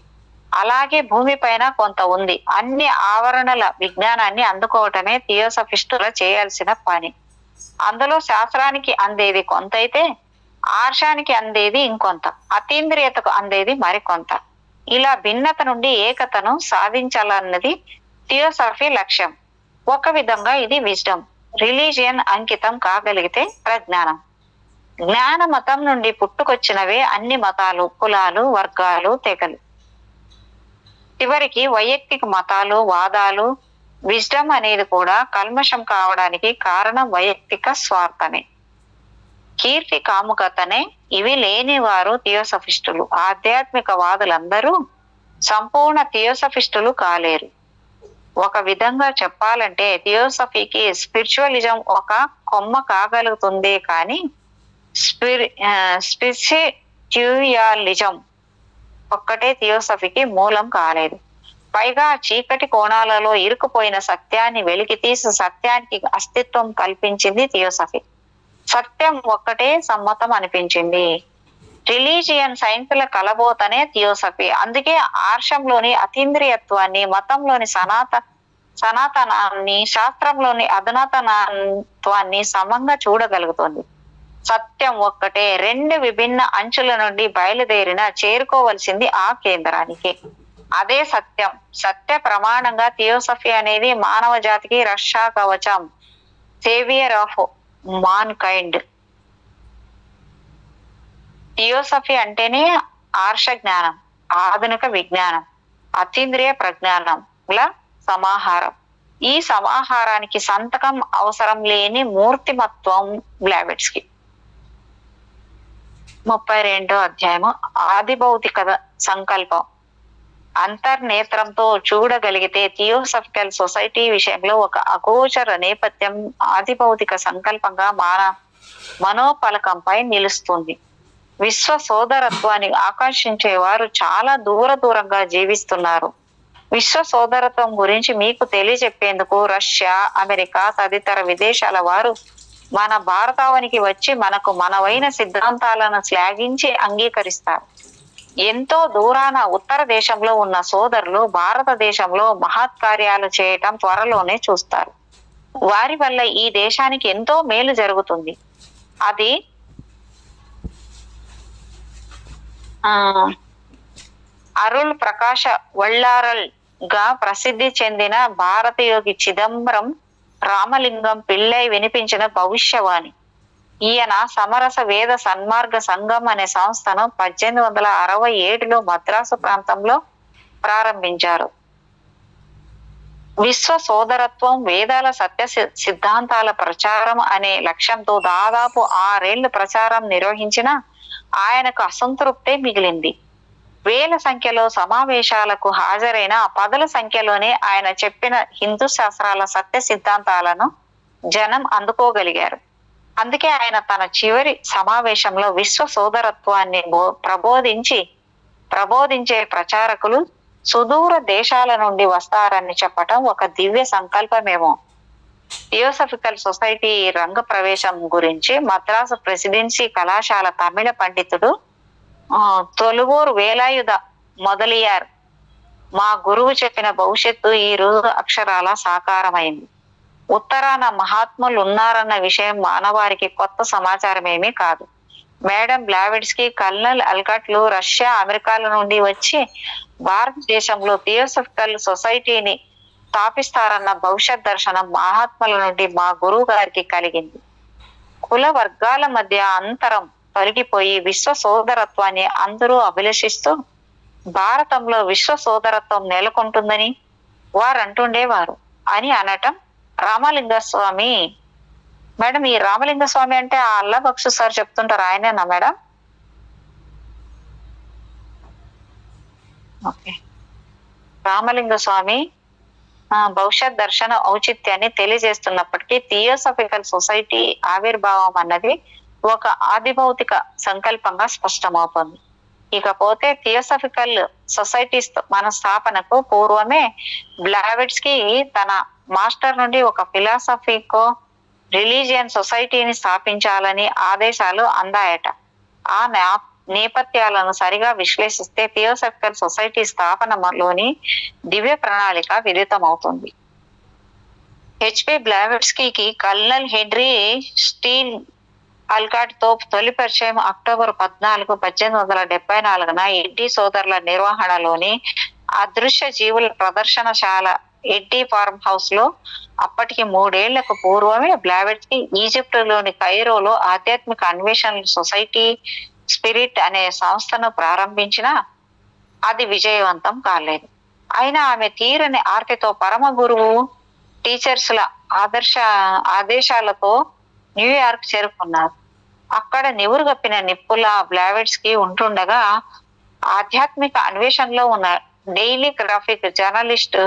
అలాగే భూమిపైన కొంత ఉంది. అన్ని ఆవరణల విజ్ఞానాన్ని అందుకోవటమే థియోసఫిస్టుల చేయాల్సిన పని. అందులో శాస్త్రానికి అందేది కొంత అయితే ఆర్షానికి అందేది ఇంకొంత, అతీంద్రియతకు అందేది మరికొంత. ఇలా భిన్నత నుండి ఏకతను సాధించాలన్నది థియోసఫీ లక్ష్యం. ఒక విధంగా ఇది విజ్డమ్. రిలీజియన్ అంకితం కాగలిగితే ప్రజ్ఞానం. జ్ఞాన మతం నుండి పుట్టుకొచ్చినవే అన్ని మతాలు, కులాలు, వర్గాలు, తెగలు. చివరికి వైయక్తిక మతాలు, వాదాలు. విజ్డమ్ అనేది కూడా కల్మషం కావడానికి కారణం వైయక్తిక స్వార్థమే, కీర్తి కాముకతనే. ఇవి లేని వారు థియోసఫిస్టులు. ఆధ్యాత్మిక వాదులందరూ సంపూర్ణ థియోసఫిస్టులు కాలేరు. ఒక విధంగా చెప్పాలంటే థియోసఫీకి స్పిరిచువలిజం ఒక కొమ్మ కాగలుగుతుందే కానీ స్పిరిచుయాలిజం ఒక్కటే థియోసఫీకి మూలం కాలేదు. పైగా చీకటి కోణాలలో ఇరుకుపోయిన సత్యాన్ని వెలికి తీసి సత్యానికి అస్తిత్వం కల్పించింది థియోసఫీ. సత్యం ఒక్కటే సమ్మతం అనిపించింది. రిలీజియన్ సైన్స్ల కలబోతనే థియోసఫీ. అందుకే ఆర్షంలోని అతీంద్రియత్వాన్ని, మతంలోని సనాతనాన్ని, శాస్త్రంలోని అధునాతనత్వాన్ని సమంగా చూడగలుగుతుంది. సత్యం ఒక్కటే రెండు విభిన్న అంచుల నుండి బయలుదేరిన చేరుకోవలసింది ఆ కేంద్రానికి. అదే సత్యం. సత్య ప్రమాణంగా థియోసఫీ అనేది మానవ జాతికి రక్షా కవచం, saviour of mankind. Theosophy అంటేనే ఆర్ష జ్ఞానం, ఆధునిక విజ్ఞానం, అతీంద్రియ ప్రజ్ఞానంల సమాహారం. ఈ సమాహారానికి సంతకం అవసరం లేని మూర్తిమత్వం బ్లావెట్స్కి. 32వ అధ్యాయము ఆది భౌతిక సంకల్పం. అంతర్నేత్రంతో చూడగలిగితే థియోసఫికల్ సొసైటీ విషయంలో ఒక అగోచర నేపథ్యం ఆది భౌతిక సంకల్పంగా మనోపలకంపై నిలుస్తుంది. విశ్వ సోదరత్వాన్ని ఆకర్షించేవారు చాలా దూరంగా జీవిస్తున్నారు. విశ్వ సోదరత్వం గురించి మీకు తెలియజెప్పేందుకు రష్యా, అమెరికా తదితర విదేశాల వారు మన భారతావనికి వచ్చి మనకు మనవైన సిద్ధాంతాలను శ్లాఘించి అంగీకరిస్తారు. ఎంతో దూరాన ఉత్తర దేశంలో ఉన్న సోదరులు భారతదేశంలో మహత్కార్యాలు చేయటం త్వరలోనే చూస్తారు. వారి వల్ల ఈ దేశానికి ఎంతో మేలు జరుగుతుంది. అది అరుళ్ ప్రకాశ వళ్ళారల్ గా ప్రసిద్ధి చెందిన భారతయోగి చిదంబరం రామలింగం పిళ్ళై వినిపించిన భవిష్యవాణి. ఈయన సమరస వేద సన్మార్గ సంఘం అనే సంస్థను 1867లో మద్రాసు ప్రాంతంలో ప్రారంభించారు. విశ్వ సోదరత్వం, వేదాల సత్య సిద్ధాంతాల ప్రచారం అనే లక్ష్యంతో దాదాపు 6 ఏళ్లు ప్రచారం నిర్వహించిన ఆయనకు అసంతృప్తే మిగిలింది. వేల సంఖ్యలో సమావేశాలకు హాజరైన పదుల సంఖ్యలోనే ఆయన చెప్పిన హిందూ శాస్త్రాల సత్య సిద్ధాంతాలను జనం అందుకోగలిగారు. అందుకే ఆయన తన చివరి సమావేశంలో విశ్వ సోదరత్వాన్ని ప్రబోధించే ప్రచారకులు సుదూర దేశాల నుండి వస్తారని చెప్పటం ఒక దివ్య సంకల్పమేమో. థియోసఫికల్ సొసైటీ రంగ ప్రవేశం గురించి మద్రాసు ప్రెసిడెన్సీ కళాశాల తమిళ పండితుడు తొలువూరు వేలాయుధ మొదలియార్, మా గురువు చెప్పిన భవిష్యత్తు ఈ రోజు అక్షరాల సాకారమైంది. ఉత్తరాన మహాత్ములు ఉన్నారన్న విషయం మానవారికి కొత్త సమాచారం ఏమీ కాదు. మేడం బ్లావెట్స్కి, కల్నల్ అల్కట్లు రష్యా, అమెరికాల నుండి వచ్చి భారతదేశంలో థియోసఫికల్ సొసైటీని స్థాపిస్తారన్న భవిష్యత్ దర్శనం మహాత్ముల నుండి మా గురువు గారికి కలిగింది. కుల వర్గాల మధ్య అంతరం తొలగిపోయి విశ్వ సోదరత్వాన్ని అందరూ అభిలషిస్తూ భారతంలో విశ్వ సోదరత్వం నెలకొంటుందని వారు అంటుండేవారు అని అనటం రామలింగ స్వామి. మేడం, ఈ రామలింగ స్వామి అంటే ఆ అల్లా బక్షు సార్ చెప్తుంటారు, ఆయనేనా మేడం? ఓకే. రామలింగ స్వామి భవిష్యత్ దర్శన ఔచిత్యాన్ని తెలియజేస్తున్నప్పటికీ థియోసఫికల్ సొసైటీ ఆవిర్భావం అన్నది ఒక ఆదిభౌతిక సంకల్పంగా స్పష్టమవుతుంది. ఇకపోతే థియోసఫికల్ సొసైటీ మన స్థాపనకు పూర్వమే బ్లావెట్స్కి తన మాస్టర్ నుండి ఒక ఫిలాసఫికో రిలీజియన్ సొసైటీని స్థాపించాలని ఆదేశాలు అందాయట. ఆ నేపథ్యాలను సరిగా విశ్లేషిస్తే థియోసఫికల్ సొసైటీ స్థాపనలోని దివ్య ప్రణాళిక విదితమవుతుంది. హెచ్పి బ్లావెట్స్కీకి కల్నల్ హెన్రీ స్టీల్ అల్కాట్ తో తొలి పరిచయం అక్టోబర్ 14, 1874 ఎడ్డీ సోదరుల నిర్వహణలోని అదృశ్య జీవుల ప్రదర్శనశాల ఎడ్డీ ఫార్మ్ హౌస్ లో అప్పటికి 3 ఏళ్లకు పూర్వమే బ్లావెట్స్కీ ఈజిప్టులోని కైరోలో ఆధ్యాత్మిక అన్వేషణ సొసైటీ స్పిరిట్ అనే సంస్థను ప్రారంభించిన అది విజయవంతం కాలేదు. అయినా ఆమె తీరని ఆర్తితో పరమ గురువు టీచర్స్ల ఆదేశాలతో న్యూయార్క్ చేరుకున్నారు. అక్కడ నివురుగప్పిన నిప్పులా బ్లావెట్స్కీ ఉంటుండగా ఆధ్యాత్మిక అన్వేషణలో ఉన్న డైలీ గ్రాఫిక్ జర్నలిస్ట్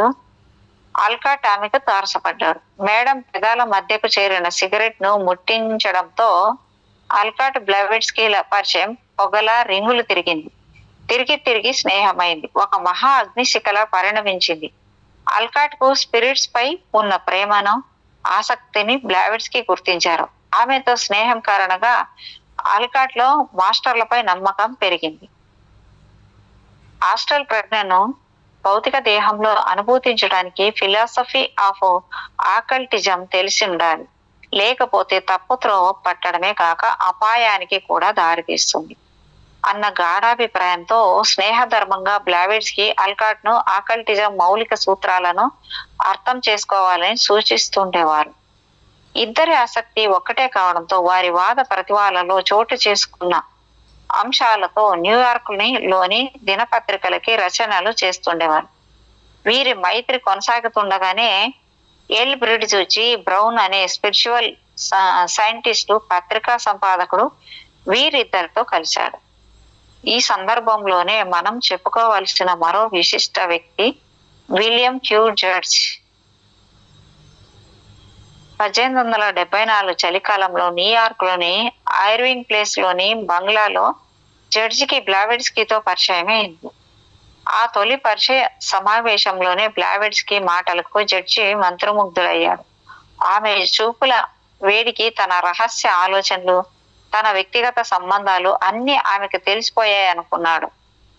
ఆల్కాట్ ఆమెకు తారసపడ్డాడు. మేడం పెదాల మధ్యకు చేరిన సిగరెట్ ను ముట్టించడంతో ఆల్కాట్ బ్లావెట్స్కీల పరిచయం పొగలా రింగులు తిరిగి స్నేహమైంది. ఒక మహా అగ్నిశిఖలా పరిణమించింది. ఆల్కాట్ కు స్పిరిట్స్ పై ఉన్న ప్రేమను, ఆసక్తిని బ్లావెట్స్కీ గుర్తించారు. ఆమెతో స్నేహం కారణంగా ఆల్కాట్ లో మాస్టర్లపై నమ్మకం పెరిగింది. ఆస్ట్రల్ ప్రజ్ఞను భౌతిక దేహంలో అనుభూతించడానికి ఫిలాసఫీ ఆఫ్ ఆకల్టిజం తెలిసి ఉండాలి. లేకపోతే తప్పు త్రోవ పట్టడమే కాక అపాయానికి కూడా దారితీస్తుంది అన్న గాఢాభిప్రాయంతో స్నేహధర్మంగా బ్లావెట్స్కీ ఆల్కాట్ ను ఆకల్టిజం మౌలిక సూత్రాలను అర్థం చేసుకోవాలని సూచిస్తుండేవారు. ఇద్దరి ఆసక్తి ఒక్కటే కావడంతో వారి వాద ప్రతివాదనలో చోటు చేసుకున్న అంశాలతో న్యూయార్క్ లోని దినపత్రికలకి రచనలు చేస్తుండేవారు. వీరి మైత్రి కొనసాగుతుండగానే ఎల్ బ్రిడ్జ్ జి బ్రౌన్ అనే స్పిరిచువల్ సైంటిస్టు పత్రికా సంపాదకుడు వీరిద్దరితో కలిశాడు. ఈ సందర్భంలోనే మనం చెప్పుకోవలసిన మరో విశిష్ట వ్యక్తి విలియం క్యూ జడ్జ్. 1874 చలికాలంలో న్యూయార్క్ లోని ఐర్వింగ్ ప్లేస్ లోని బంగ్లాలో జడ్జికి బ్లావెట్స్కీతో పరిచయమైంది. ఆ తొలి పరిచయ సమావేశంలోనే బ్లావెట్స్కీ మాటలకు జడ్జి మంత్రముగ్ధుడయ్యాడు. ఆమె చూపుల వేడికి తన రహస్య ఆలోచనలు, తన వ్యక్తిగత సంబంధాలు అన్ని ఆమెకు తెలిసిపోయాయనుకున్నాడు.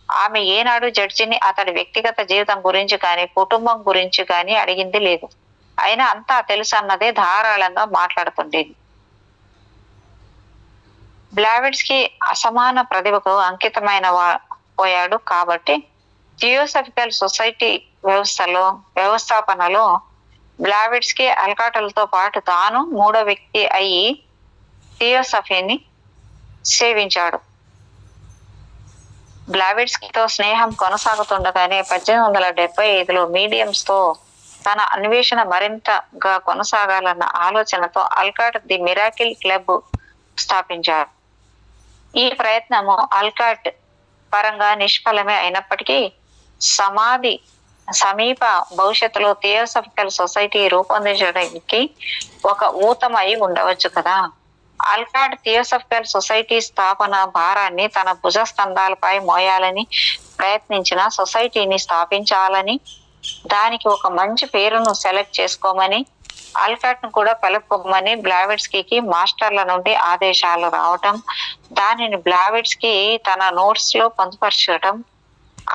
ఆమె ఏనాడు జడ్జిని అతడి వ్యక్తిగత జీవితం గురించి కానీ కుటుంబం గురించి కానీ అడిగింది లేదు. అయినా అంతా తెలుసు అన్నదే ధారాళంగా మాట్లాడుతుండేది. బ్లావెట్స్కీ అసమాన ప్రతిభకు అంకితమైన పోయాడు కాబట్టి థియోసఫికల్ సొసైటీ వ్యవస్థాపనలో బ్లావెట్స్కీ ఆల్కాట్లతో పాటు తాను 3వ వ్యక్తి అయి థియోసఫీని సేవించాడు. బ్లావెట్స్కీతో స్నేహం కొనసాగుతుండగానే 1875లో మీడియంస్ తో తన అన్వేషణ మరింతగా కొనసాగాలన్న ఆలోచనతో ఆల్కాట్ ది మిరాకిల్ క్లబ్ స్థాపించారు. ఈ ప్రయత్నము ఆల్కాట్ పరంగా నిష్ఫలమే అయినప్పటికీ సమీప భవిష్యత్తులో థియోసఫికల్ సొసైటీ రూపొందించడానికి ఒక ఊతమై ఉండవచ్చు కదా. ఆల్కాట్ థియోసఫికల్ సొసైటీ స్థాపన భారాన్ని తన భుజస్కంధాలపై మోయాలని ప్రయత్నించిన సొసైటీని స్థాపించాలని, దానికి ఒక మంచి పేరును సెలెక్ట్ చేసుకోమని, ఆల్కాట్ ను కూడా కలుపుకోమని బ్లావెట్స్కీకి మాస్టర్ల నుండి ఆదేశాలు రావటం, దానిని బ్లావెట్స్కీ తన నోట్స్ లో పొందుపరచడం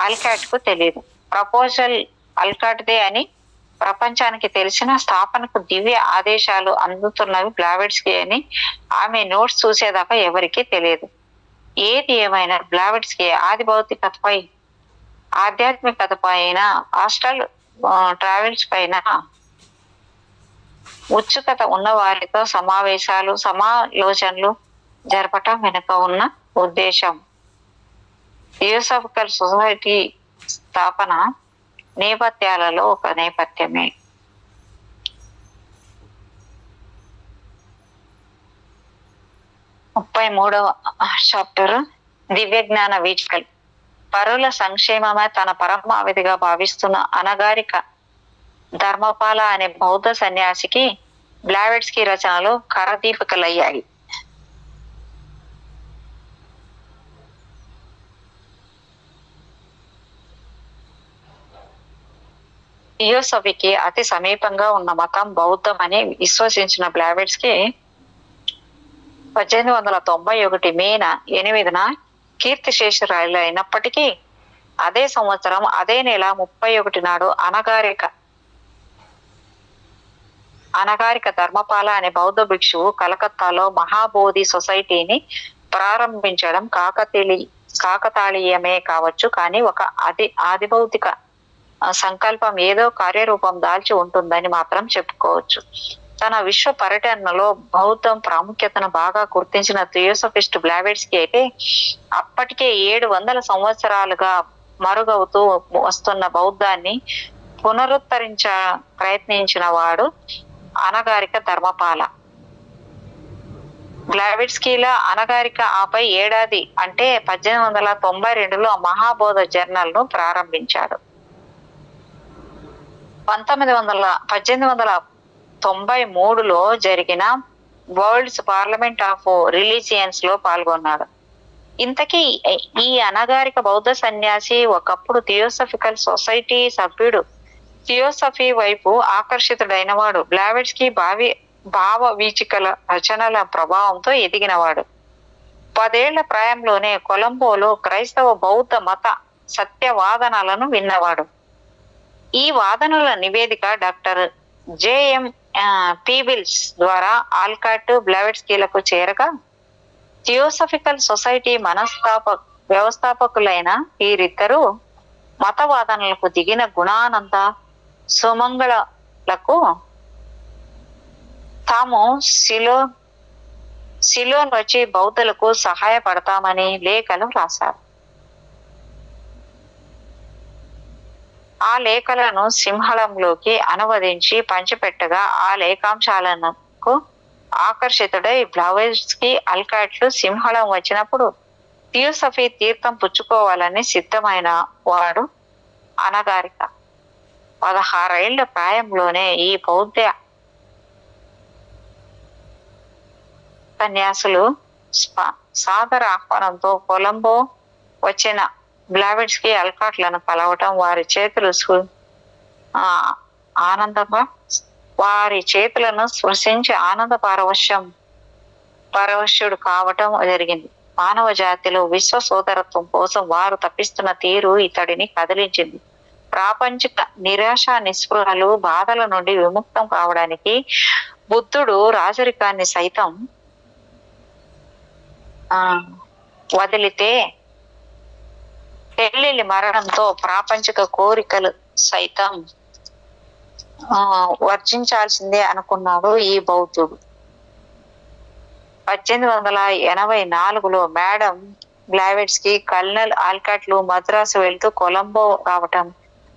ఆల్కాట్ కు తెలియదు. ప్రపోజల్ ఆల్కాట్దే అని ప్రపంచానికి తెలిసిన స్థాపనకు దివ్య ఆదేశాలు అందుతున్నవి బ్లావెట్స్కీ అని ఆమె నోట్స్ చూసేదాకా ఎవరికీ తెలియదు. ఏది ఏమైనా బ్లావెట్స్కీ ఆది భౌతికతపై, ఆధ్యాత్మికత పైన, ఆస్ట్రల్ ట్రావెల్స్ పైన ఉత్సుకత ఉన్న వారితో సమాలోచనలు జరపటం వెనుక ఉన్న ఉద్దేశం థియోసఫికల్ సొసైటీ స్థాపన నేపథ్యాలలో ఒక నేపథ్యమే. చాప్టర్ దివ్య జ్ఞాన వీచికలు. పరుల సంక్షేమమే తన పరమావధిగా భావిస్తున్న అనగారిక ధర్మపాల అనే బౌద్ధ సన్యాసికి బ్లావెట్స్కీ రచనలు కరదీపికలయ్యాయి. థియోసఫీకి అతి సమీపంగా ఉన్న మతం బౌద్ధం అని విశ్వసించిన బ్లావెట్స్కీ 1891 మే 8 కీర్తిశేషురాలు అయినప్పటికీ అదే సంవత్సరం అదే నెల 31 నాడు అనగారిక అనగారిక ధర్మపాల అనే బౌద్ధ భిక్షువు కలకత్తాలో మహాబోధి సొసైటీని ప్రారంభించడం కాకతాళీయమే కావచ్చు, కానీ ఒక ఆదిభౌతిక సంకల్పం ఏదో కార్యరూపం దాల్చి ఉంటుందని మాత్రం చెప్పుకోవచ్చు. తన విశ్వ పర్యటనలో బౌద్ధం ప్రాముఖ్యతను బాగా గుర్తించిన థియోసఫిస్ట్ బ్లావెట్స్కీ అయితే అప్పటికే 700 సంవత్సరాలుగా మరుగవుతూ వస్తున్న బౌద్ధాన్ని పునరుద్ధరించ ప్రయత్నించిన వాడు అనగారిక ధర్మపాల. బ్లావెట్స్కీల అనగారిక ఆపై ఏడాది అంటే 1892లో మహాబోధ జర్నల్ ను ప్రారంభించాడు. 1893లో జరిగిన వరల్డ్స్ పార్లమెంట్ ఆఫ్ రిలీజియన్స్ లో పాల్గొన్నాడు. ఇంతకీ ఈ అనగారిక బౌద్ధ సన్యాసి ఒకప్పుడు థియోసఫికల్ సొసైటీ సభ్యుడు. థియోసఫీ వైపు ఆకర్షితుడైన వాడు. బ్లావెట్స్కీ భావ వీచికల రచనల ప్రభావంతో ఎదిగినవాడు. 10 ఏళ్ల ప్రాయంలోనే కొలంబోలో క్రైస్తవ బౌద్ధ మత సత్యవాదనలను విన్నవాడు. ఈ వాదనల నివేదిక డాక్టర్ జేఎం పీబిల్స్ ద్వారా ఆల్కాట్ బ్లావెట్స్కీలకు చేరగా థియోసఫికల్ సొసైటీ వ్యవస్థాపకులైన వీరిద్దరూ మతవాదనలకు దిగిన గుణానంద సుమంగళలకు తాము సిలోన్ వచ్చి బౌద్ధులకు సహాయపడతామని లేఖలు రాశారు. ఆ లేఖలను సింహళంలోకి అనువదించి పంచిపెట్టగా ఆ లేఖాంశాలను ఆకర్షితుడై బ్లావెట్స్కీ ఆల్కాట్లు సింహళం వచ్చినప్పుడు థియోసఫీ తీర్థం పుచ్చుకోవాలని సిద్ధమైన వాడు అనగారిక. 16 ఏళ్ల ప్రాయంలోనే ఈ బౌద్ధ సన్యాసులు సాదర ఆహ్వానంతో కొలంబో వచ్చిన బ్లావెట్స్కీ ఆల్కాట్లను కలవటం, వారి చేతులను స్పృశించి ఆనంద పరవశుడు కావటం జరిగింది. మానవ జాతిలో విశ్వ సోదరత్వం కోసం వారు తప్పిస్తున్న తీరు ఇతడిని కదిలించింది. ప్రాపంచిక నిరాశ నిస్పృహలు బాధల నుండి విముక్తం కావడానికి బుద్ధుడు రాజరికాన్ని సైతం వదిలితే పెళ్లి మరణంతో ప్రాపంచిక కోరికలు సైతం వర్జించాల్సిందే అనుకున్నాడు ఈ బౌద్ధుడు. 1884లో మేడం బ్లావెట్స్కీ, కల్నల్ ఆల్కాట్లు మద్రాసు వెళ్తూ కొలంబో రావటం,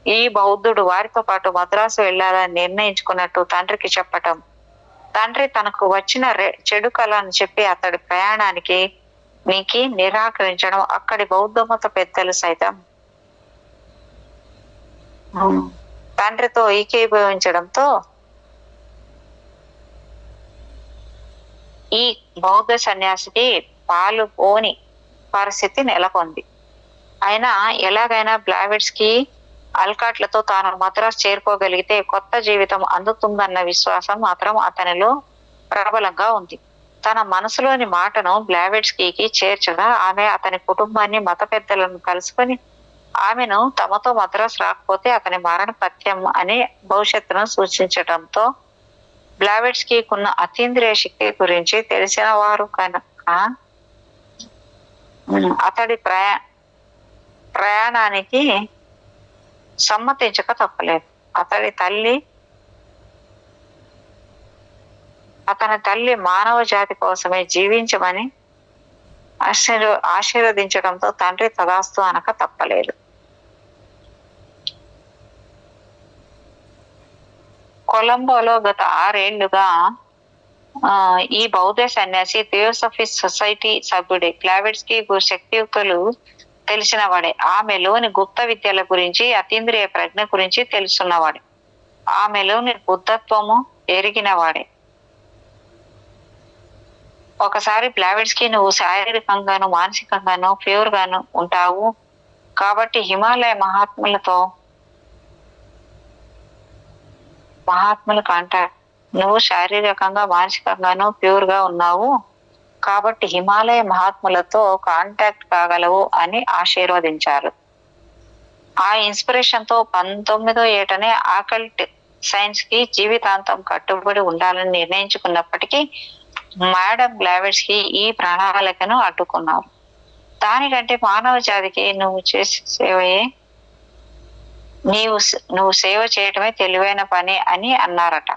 ఈ బౌద్ధుడు వారితో పాటు మద్రాసు వెళ్లాలని నిర్ణయించుకున్నట్టు తండ్రికి చెప్పటం, తండ్రి తనకు వచ్చిన చెడు కళను చెప్పి అతడి ప్రయాణానికి నిరాకరించడం, అక్కడి బౌద్ధ మత పెద్దలు సైతం తండ్రితో ఏకీభవించడంతో ఈ బౌద్ధ సన్యాసికి పాలు పోని పరిస్థితి నెలకొంది. అయినా ఎలాగైనా బ్లావెట్స్కీ ఆల్కాట్లతో తాను మద్రాసు చేరుకోగలిగితే కొత్త జీవితం అందుతుందన్న విశ్వాసం మాత్రం అతనిలో ప్రబలంగా ఉంది. తన మనసులోని మాటను బ్లావెట్స్కీకి చేర్చగా ఆమె అతని కుటుంబాన్ని, మత పెద్దలను కలుసుకొని ఆమెను తమతో మద్రాసు రాకపోతే అతని మరణ పథ్యం అని భవిష్యత్తును సూచించడంతో బ్లావెట్స్కీకున్న అతీంద్రియ శక్తి గురించి తెలిసిన వారు కనుక అతడి ప్రయాణానికి సమ్మతించక తప్పలేదు. అతని తల్లి మానవ జాతి కోసమే జీవించమని ఆశీర్వదించడంతో తండ్రి తదాస్తు అనక తప్పలేదు. కొలంబోలో గత 6 ఏళ్లుగా ఈ బౌద్ధ సన్యాసి థియోసఫీ సొసైటీ సభ్యుడే. బ్లావెట్స్కీ శక్తియుక్తులు తెలిసిన వాడే. ఆమెలోని గుప్త విద్యల గురించి, అతీంద్రియ ప్రజ్ఞ గురించి తెలుసున్నవాడే. ఆమెలోని బుద్ధత్వము ఎరిగిన వాడే. ఒకసారి బ్లావెట్స్కీ, నువ్వు శారీరకంగాను మానసికంగాను ప్యూర్ గాను ఉంటావు కాబట్టి హిమాలయ మహాత్ముల కాంటాక్ట్, నువ్వు శారీరకంగా మానసికంగాను ప్యూర్ గా ఉన్నావు కాబట్టి హిమాలయ మహాత్ములతో కాంటాక్ట్ కాగలవు అని ఆశీర్వదించారు. ఆ ఇన్స్పిరేషన్ తో 19వ ఏటనే ఆకల్ట్ సైన్స్ కి జీవితాంతం కట్టుబడి ఉండాలని నిర్ణయించుకున్నప్పటికీ మేడం బ్లావెట్స్కి ఈ ప్రణాళికను అడ్డుకున్నారు. దానికంటే మానవ జాతికి నువ్వు చేసే సేవయే నువ్వు సేవ చేయటమే తెలివైన పని అని అన్నారట.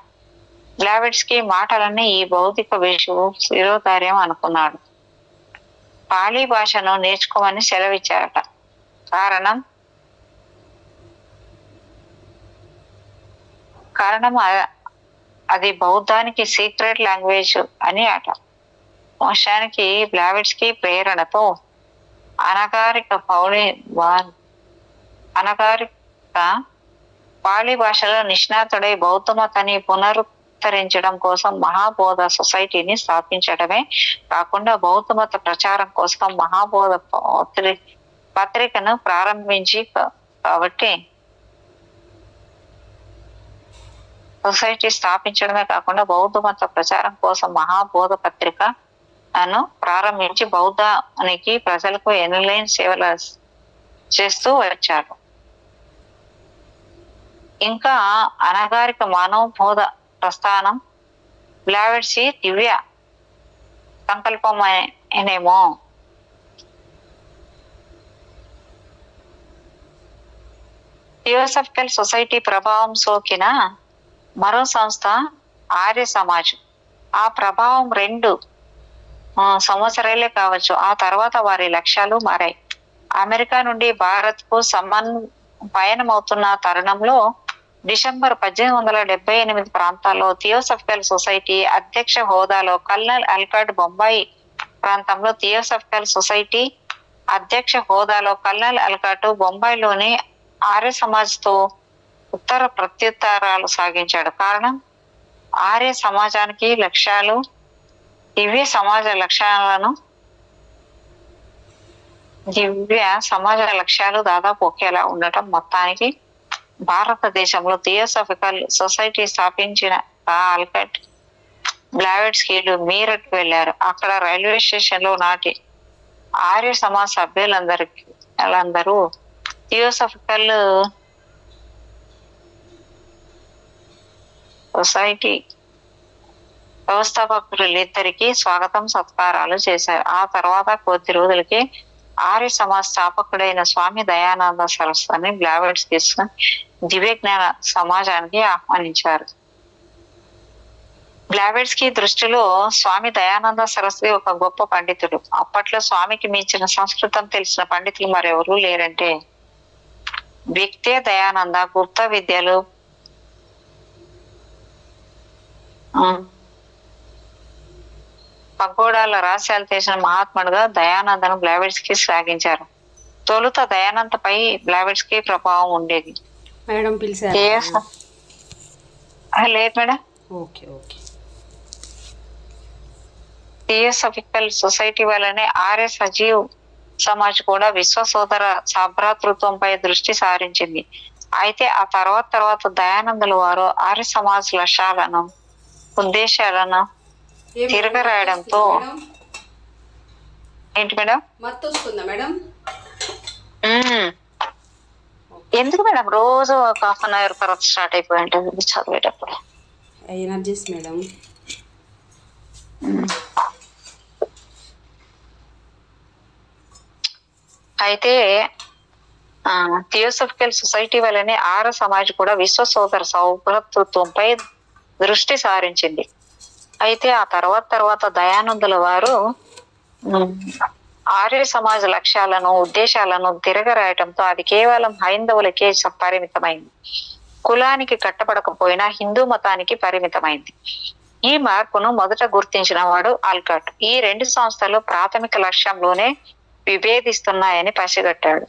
బ్లావెట్స్కి మాటలన్నీ ఈ భౌతిక విషువు శిరోధార్యం అనుకున్నాడు. పాళీ భాషను నేర్చుకోమని సెలవిచ్చారట. కారణం అది బౌద్ధానికి సీక్రెట్ లాంగ్వేజ్ అని అట. మోషానికి బ్లావెట్స్కి ప్రేరణతో అనగారిక పాళీ భాషలో నిష్ణాతుడై బౌద్ధ మతాన్ని పునరుద్ధరించడం కోసం మహాబోధ సొసైటీని స్థాపించడమే కాకుండా బౌద్ధ మత ప్రచారం కోసం మహాబోధ పత్రికను ప్రారంభించి కాబట్టి సొసైటీ స్థాపించడమే కాకుండా బౌద్ధ మత ప్రచారం కోసం మహాబోధ పత్రికను ప్రారంభించి బౌద్ధానికి ప్రజలకు ఎనలేని సేవలు చేస్తూ వచ్చారు. ఇంకా అనగారిక మానవబోధ ప్రస్థానం బ్లావెట్స్ దివ్య సంకల్పమేనేమో. థియోసాఫికల్ సొసైటీ ప్రభావం సోకిన మరో సంస్థ ఆర్య సమాజ్. ఆ ప్రభావం 2 సంవత్సరాలే కావచ్చు. ఆ తర్వాత వారి లక్ష్యాలు మారాయి. అమెరికా నుండి భారత్ కు పయనమవుతున్న తరుణంలో డిసెంబర్ 1878 ప్రాంతాల్లో థియోసాఫికల్ సొసైటీ అధ్యక్ష హోదాలో కల్నల్ అల్కాట్ బొంబాయి ప్రాంతంలో థియోసాఫికల్ సొసైటీ అధ్యక్ష హోదాలో కల్నల్ అల్కాట్ బొంబాయిలోని ఆర్య సమాజ్తో ఉత్తర ప్రత్యుత్తరాలు సాగించాడు. కారణం ఆర్య సమాజానికి లక్ష్యాలు దివ్య సమాజ లక్ష్యాలు దాదాపు ఒకేలా ఉండటం. మొత్తానికి భారతదేశంలో థియోసాఫికల్ సొసైటీ స్థాపించిన అల్కాట్ బ్లావెట్స్కి మీరట్ వెళ్లారు. అక్కడ రైల్వే స్టేషన్ లో నాటి ఆర్య సమాజ్ సభ్యులందరూ థియోసాఫికల్ సొసైటీ వ్యవస్థాపకులిద్దరికి స్వాగతం సత్కారాలు చేశారు. ఆ తర్వాత కొద్ది రోజులకి ఆర్య సమాజ్ స్థాపకుడైన స్వామి దయానంద సరస్వతిని బ్లావెట్స్ తీసుకుని దివ్య జ్ఞాన సమాజానికి ఆహ్వానించారు. బ్లావెట్స్ కి దృష్టిలో స్వామి దయానంద సరస్వతి ఒక గొప్ప పండితుడు. అప్పట్లో స్వామికి మించిన సంస్కృతం తెలిసిన పండితులు మరెవరూ లేరంటే వ్యక్తే దయానంద. గుప్త విద్యలు పగోడాల రహస్యాలు తెలిసిన మహాత్ముడుగా దయానందను బ్లావెట్స్ కి శ్లాఘించారు. తొలుత దయానంద పై బ్లావెట్స్ కి ప్రభావం ఉండేది. మేడం పిలిచారు. లేదు మేడం. థియోసాఫికల్ సొసైటీ వల్లనే ఆర్య సజీవ్ సమాజ్ కూడా విశ్వ సోదర సభ్రాతృత్వంపై దృష్టి సారించింది. అయితే ఆ తర్వాత దయానందుల వారు ఆర్య సమాజ్ లక్ష్యాలను ఉద్దేశాలను తిరగరాయడంతో ఏంటి మేడం ఎందుకు మేడం రోజు ఒక ½ అవర్ తర్వాత స్టార్ట్ అయిపోయి ఉంటుంది చదివేటప్పుడు ఎనర్జీస్ మేడం. అయితే థియోసాఫికల్ సొసైటీ వల్లనే ఆర్య సమాజ్ కూడా విశ్వ సోదర సౌభ్రతృత్వంపై దృష్టి సారించింది. అయితే ఆ తర్వాత దయానందుల వారు ఆర్య సమాజ లక్ష్యాలను ఉద్దేశాలను తిరగరాయటంతో అది కేవలం హైందవులకే పరిమితమైంది. కులానికి కట్టబడకపోయినా హిందూ మతానికి పరిమితమైంది. ఈ మార్పును మొదట గుర్తించిన వాడు ఆల్కాట్. ఈ 2 సంస్థలు ప్రాథమిక లక్ష్యంలోనే విభేదిస్తున్నాయని పసిగట్టాడు.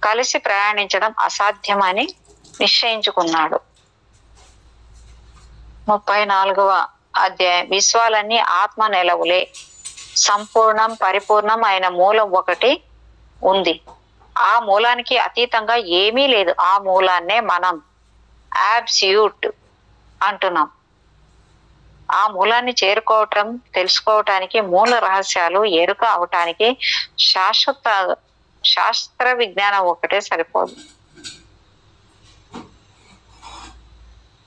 కలిసి ప్రయాణించడం అసాధ్యమని నిశ్చయించుకున్నాడు. 34వ అధ్యాయం. విశ్వాలన్నీ ఆత్మ నెలవులే. సంపూర్ణం పరిపూర్ణం అయిన మూలం ఒకటి ఉంది. ఆ మూలానికి అతీతంగా ఏమీ లేదు. ఆ మూలాన్నే మనం అబ్సల్యూట్ అంటున్నాం. ఆ మూలాన్ని తెలుసుకోవటానికి మూల రహస్యాలు ఎరుక అవటానికి శాస్త్ర విజ్ఞానం ఒకటే సరిపోదు.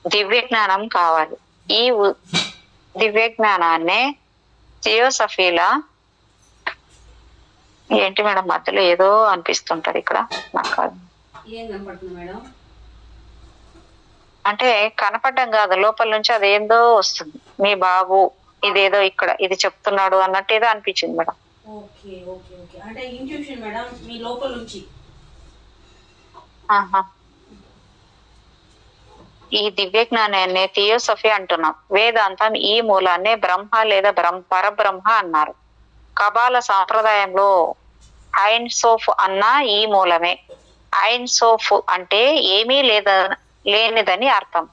దివ్య జ్ఞానం కావాలి. ఈ దివ్య జ్ఞానాన్నే థియోసఫీలా ఏంటి మేడం మధ్యలో ఏదో అనిపిస్తుంటది ఇక్కడ నాకు. ఏం కనపడుతుంది మేడం? అంటే కనపడడం కాదు, లోపల నుంచి అదేందో వస్తుంది. మీ బాబు ఇదేదో ఇక్కడ ఇది చెప్తున్నాడు అన్నట్టు ఏదో అనిపించింది మేడం. ఓకే ఓకే ఓకే, అంటే ఇంట్యూషన్ మేడం మీ లోపల నుంచి. ఈ దివ్య జ్ఞానాన్ని థియోసఫీ అంటున్నాం. వేదాంతం ఈ మూలాన్నే బ్రహ్మ లేదా పరబ్రహ్మ అన్నారు. కబాల సాంప్రదాయంలో ఐన్ సోఫ్ అన్న ఈ మూలమే. ఐన్ సోఫ్ అంటే ఏమీ లేనిదని అర్థం.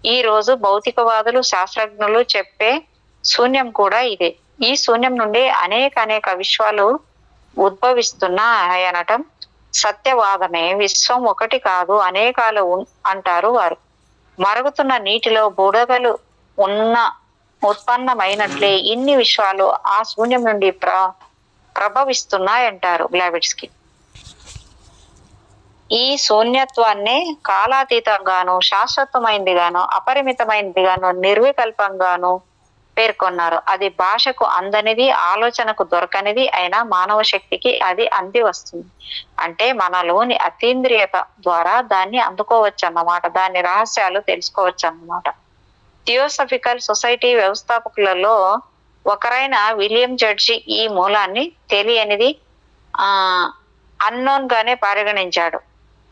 ఈ రోజు భౌతికవాదులు శాస్త్రజ్ఞులు చెప్పే శూన్యం కూడా ఇదే. ఈ శూన్యం నుండి అనేక విశ్వాలు ఉద్భవిస్తున్నాయనటం సత్యవాదమే. విశ్వం ఒకటి కాదు అనేకాలు అంటారు వారు. మరుగుతున్న నీటిలో బుడగలు ఉత్పన్నమైనట్లే ఇన్ని విశ్వాలు ఆ శూన్యం నుండి ప్రభవిస్తున్నాయంటారు బ్లావిట్స్కి. ఈ శూన్యత్వాన్నే కాలాతీతంగాను, శాశ్వతమైందిగాను, అపరిమితమైనదిగాను, నిర్వికల్పంగాను పేర్కొన్నారు. అది భాషకు అందనిది, ఆలోచనకు దొరకనిది అయినా మానవ శక్తికి అది అంది వస్తుంది. అంటే మనలోని అతీంద్రియత ద్వారా దాన్ని అందుకోవచ్చు అన్నమాట. దాని రహస్యాలు తెలుసుకోవచ్చు అన్నమాట. థియోసఫికల్ సొసైటీ వ్యవస్థాపకులలో ఒకరైన విలియం జడ్జి ఈ మూలాన్ని తెలియనిది అన్నోన్ గానే పరిగణించాడు.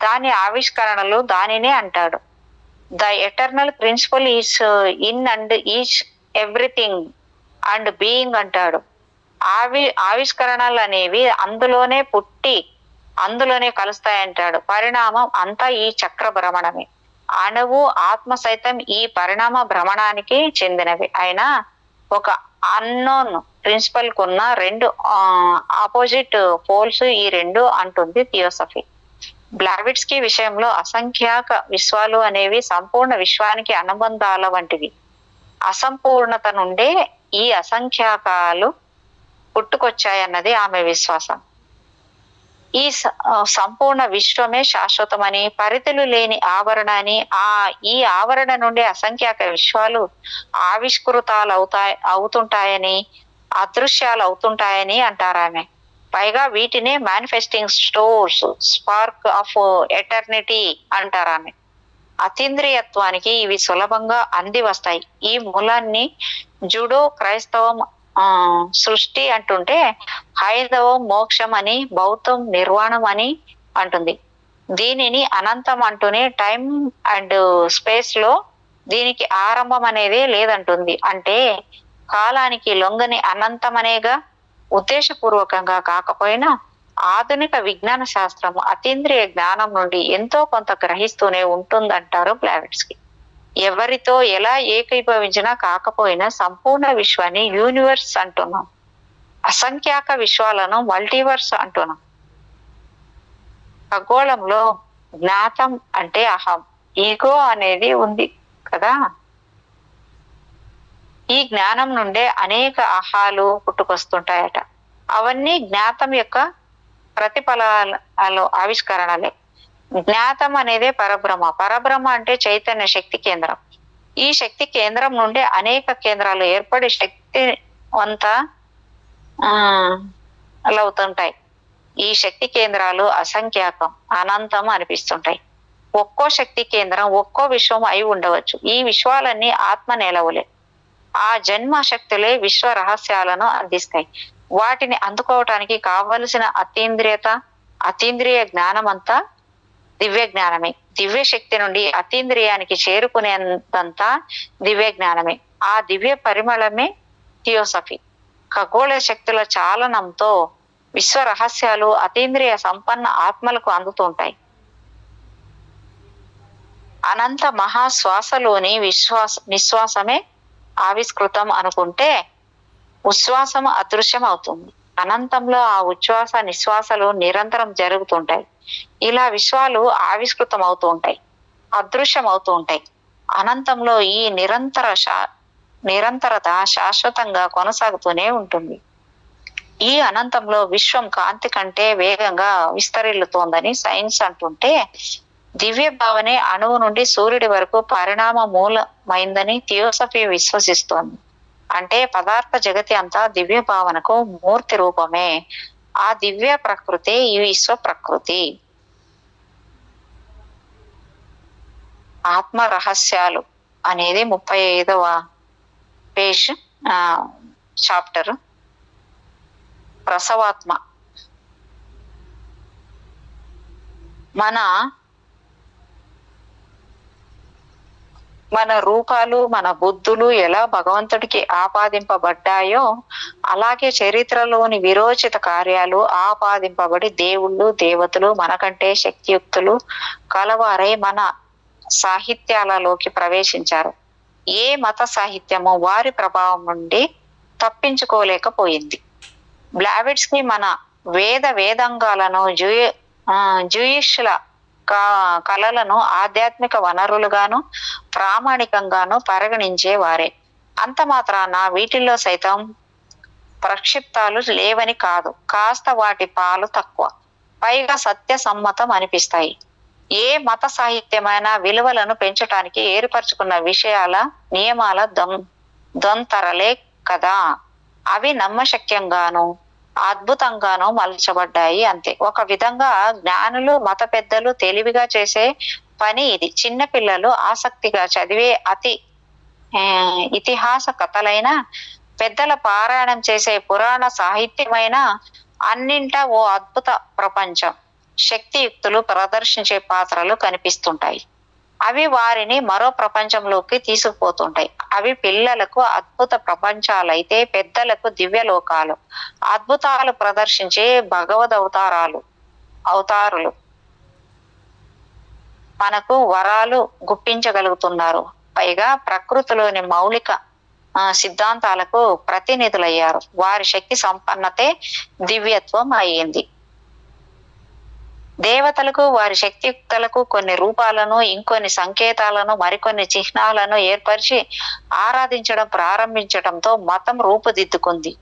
దాని ఆవిష్కరణలు దానినే అంటాడు. The eternal principal is in and each everything and being అంటాడు. ఆవిష్కరణలు అనేవి అందులోనే పుట్టి అందులోనే కలుస్తాయంటాడు. పరిణామం అంతా ఈ చక్ర భ్రమణమే. అణువు ఆత్మ సైతం ఈ పరిణామ భ్రమణానికి చెందినవి. అయినా ఒక అన్నోన్ ప్రిన్సిపల్ కున్న రెండు ఆపోజిట్ పోల్స్ ఈ రెండు అంటుంది థియోసఫీ. బ్లావిట్స్కీ విషయంలో అసంఖ్యాక విశ్వాలు అనేవి సంపూర్ణ విశ్వానికి అనుబంధాల వంటివి. అసంపూర్ణత నుండే ఈ అసంఖ్యాకాలు పుట్టుకొచ్చాయన్నది ఆమె విశ్వాసం. ఈ సంపూర్ణ విశ్వమే శాశ్వతమని, పరిధులు లేని ఆవరణని, ఈ ఆవరణ నుండి అసంఖ్యాక విశ్వాలు ఆవిష్కృతాలు అవుతుంటాయని, అదృశ్యాలు అవుతుంటాయని అంటారు ఆమె. పైగా వీటినే manifesting stores, spark of eternity అంటారు ఆమె. అతీంద్రియత్వానికి ఇవి సులభంగా అంది వస్తాయి. ఈ మూలాన్ని జుడో క్రైస్తవం సృష్టి అంటుంటే, హైందవం మోక్షం అని, బౌద్ధం నిర్వాణం అని అంటుంది. దీనిని అనంతం అంటూనే టైం అండ్ స్పేస్ లో దీనికి ఆరంభం అనేది లేదంటుంది. అంటే కాలానికి లొంగని అనంతం అనేగా. ఉద్దేశపూర్వకంగా కాకపోయినా ఆధునిక విజ్ఞాన శాస్త్రం అతీంద్రియ జ్ఞానం నుండి ఎంతో కొంత గ్రహిస్తూనే ఉంటుందంటారు బ్లావిట్స్కీ. ఎవరితో ఎలా ఏకీభవించినా కాకపోయినా సంపూర్ణ విశ్వాన్ని యూనివర్స్ అంటున్నాం. అసంఖ్యాక విశ్వాలను మల్టీవర్స్ అంటున్నాం. ఖగోళంలో జ్ఞాతం అంటే అహం, ఈగో అనేది ఉంది కదా. ఈ జ్ఞానం నుండే అనేక అహాలు పుట్టుకొస్తుంటాయట. అవన్నీ జ్ఞాతం యొక్క ప్రతిఫలాలు, ఆవిష్కరణలే. జ్ఞాతం అనేదే పరబ్రహ్మ. పరబ్రహ్మ అంటే చైతన్య శక్తి కేంద్రం. ఈ శక్తి కేంద్రం నుండి అనేక కేంద్రాలు ఏర్పడి శక్తివంత అవుతుంటాయి. ఈ శక్తి కేంద్రాలు అసంఖ్యాకం, అనంతం అనిపిస్తుంటాయి. ఒక్కో శక్తి కేంద్రం ఒక్కో విశ్వం అయి ఉండవచ్చు. ఈ విశ్వాలన్నీ ఆత్మ నెలవులే. ఆ జన్మ శక్తులే విశ్వ రహస్యాలను అందిస్తాయి. వాటిని అందుకోవటానికి కావలసిన అతీంద్రియ జ్ఞానం అంతా దివ్య జ్ఞానమే. దివ్య శక్తి నుండి అతీంద్రియానికి చేరుకునేంతంతా దివ్య జ్ఞానమే. ఆ దివ్య పరిమళమే థియోసఫీ. ఖగోళ శక్తుల చాలనంతో విశ్వ రహస్యాలు అతీంద్రియ సంపన్న ఆత్మలకు అందుతుంటాయి. అనంత మహాశ్వాసలోని నిశ్వాసమే ఆవిష్కృతం అనుకుంటే ఉచ్ఛ్వాసం అదృశ్యం అవుతుంది. అనంతంలో ఆ ఉచ్ఛ్వాస నిశ్వాసలు నిరంతరం జరుగుతుంటాయి. ఇలా విశ్వాలు ఆవిష్కృతం అవుతూ ఉంటాయి, అదృశ్యం అవుతూ ఉంటాయి. అనంతంలో ఈ నిరంతరత శాశ్వతంగా కొనసాగుతూనే ఉంటుంది. ఈ అనంతంలో విశ్వం కాంతి కంటే వేగంగా విస్తరిల్లుతోందని సైన్స్ అంటుంటే, దివ్య భావనే అణువు నుండి సూర్యుడి వరకు పరిణామ మూలమైందని థియోసఫీ విశ్వసిస్తోంది. అంటే పదార్థ జగతి అంతా దివ్య భావనకు మూర్తి రూపమే. ఆ దివ్య ప్రకృతి ఈ విశ్వ ప్రకృతి. ఆత్మ రహస్యాలు అనేది 35వ పేజ్ చాప్టర్. ప్రసవాత్మ. మన రూపాలు, మన బుద్ధులు ఎలా భగవంతుడికి ఆపాదింపబడ్డాయో అలాగే చరిత్రలోని విరోచిత కార్యాలు ఆపాదింపబడి దేవుళ్ళు, దేవతలు మనకంటే శక్తియుక్తులు కలవారై మన సాహిత్యాలలోకి ప్రవేశించారు. ఏ మత సాహిత్యము వారి ప్రభావం నుండి తప్పించుకోలేకపోయింది. బ్లావిట్స్కి మన వేదంగాలను జూయిష్ల కళలను ఆధ్యాత్మిక వనరులుగాను ప్రామాణికంగాను పరిగణించేవారే. అంత మాత్రాన వీటిల్లో సైతం ప్రక్షిప్తాలు లేవని కాదు, కాస్త వాటి పాలు తక్కువ, పైగా సత్యసమ్మతం అనిపిస్తాయి. ఏ మత సాహిత్యమైన విలువలను పెంచటానికి ఏర్పరచుకున్న విషయాల నియమాల దొంతరలే కదా. అవి నమ్మశక్యంగాను అద్భుతంగానూ మలచబడ్డాయి అంతే. ఒక విధంగా జ్ఞానులు, మత పెద్దలు తెలివిగా చేసే పని ఇది. చిన్న పిల్లలు ఆసక్తిగా చదివే ఇతిహాస కథలైన, పెద్దల పారాయణం చేసే పురాణ సాహిత్యమైన అన్నింటా ఓ అద్భుత ప్రపంచం, శక్తియుక్తులు ప్రదర్శించే పాత్రలు కనిపిస్తుంటాయి. అవి వారిని మరో ప్రపంచంలోకి తీసుకుపోతుంటాయి. అవి పిల్లలకు అద్భుత ప్రపంచాలైతే పెద్దలకు దివ్యలోకాలు. అద్భుతాలు ప్రదర్శించే భగవద్ అవతారులు మనకు వరాలు గుప్పించగలుగుతున్నారు. పైగా ప్రకృతిలోని మౌలిక సిద్ధాంతాలకు ప్రతినిధులయ్యారు. వారి శక్తి సంపన్నతే దివ్యత్వం అయ్యింది. దేవతలకు వారి శక్తియుక్తులకు కొన్ని రూపాలను, ఇంకొన్ని సంకేతాలను, మరికొన్ని చిహ్నాలను ఏర్పరిచి ఆరాధించడం ప్రారంభించడంతో మతం రూపుదిద్దుకుంది.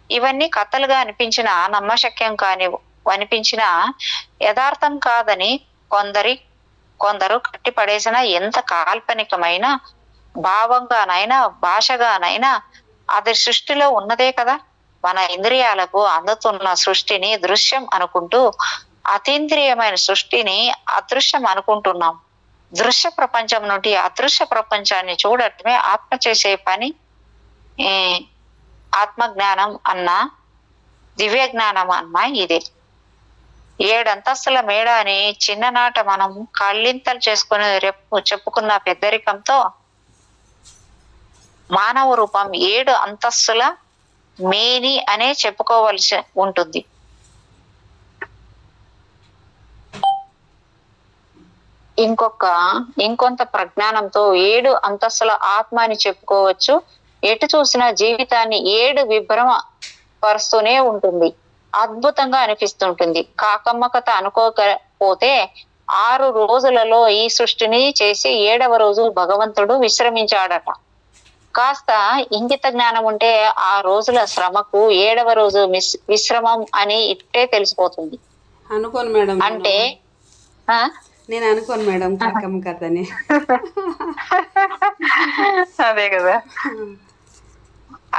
ఇవన్నీ కథలుగా అనిపించిన, నమ్మశక్యం కాని అనిపించిన, యథార్థం కాదని కొందరు కట్టిపడేసిన ఎంత కాల్పనికమైన భావంగానైనా భాషగానైనా అది సృష్టిలో ఉన్నదే కదా. మన ఇంద్రియాలకు అందుతున్న సృష్టిని దృశ్యం అనుకుంటూ అతీంద్రియమైన సృష్టిని అదృశ్యం అనుకుంటున్నాం. దృశ్య ప్రపంచం నుండి అదృశ్య ప్రపంచాన్ని చూడటమే ఆత్మ చేసే పని. ఆత్మజ్ఞానం అన్నా దివ్య జ్ఞానం అన్నా ఇదే. 7 అంతస్తుల మేడ అని చిన్ననాట మనం కళ్ళింతలు చేసుకుని చెప్పుకున్న పెద్దరికంతో మానవ రూపం 7 అంతస్తుల మేని అనే చెప్పుకోవలసి ఉంటుంది. ఇంకొంత ప్రజ్ఞానంతో 7 అంతస్తుల ఆత్మ అని చెప్పుకోవచ్చు. ఎటు చూసినా జీవితాన్ని 7 విభ్రమ పరుస్తూనే ఉంటుంది. అద్భుతంగా అనిపిస్తుంటుంది. కాకమ్మ కథ అనుకోకపోతే 6 రోజులలో ఈ సృష్టిని చేసి 7వ రోజు భగవంతుడు విశ్రమించాడట. కాస్త ఇంగిత జ్ఞానం ఉంటే ఆ రోజుల శ్రమకు 7వ రోజు విశ్రమం అని ఇట్టే తెలిసిపోతుంది. అనుకోను మేడం. అంటే నేను అనుకోను మేడం కాకమ్మ కథని. అదే కదా.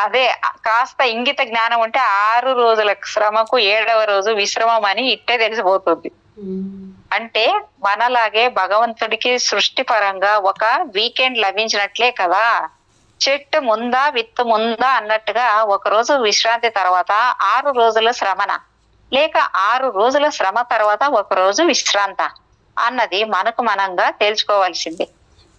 అదే కాస్త ఇంగిత జ్ఞానం ఉంటే 6 రోజుల శ్రమకు 7వ రోజు విశ్రమం అని ఇట్టే తెలిసిపోతుంది. అంటే మనలాగే భగవంతుడికి సృష్టి పరంగా ఒక వీకెండ్ లభించినట్లే కదా. చెట్టు ముందా విత్తు ముందా అన్నట్టుగా ఒక రోజు విశ్రాంతి తర్వాత 6 రోజుల శ్రమన, లేక 6 రోజుల శ్రమ తర్వాత ఒక రోజు విశ్రాంత అన్నది మనకు మనంగా తేల్చుకోవాల్సిందే.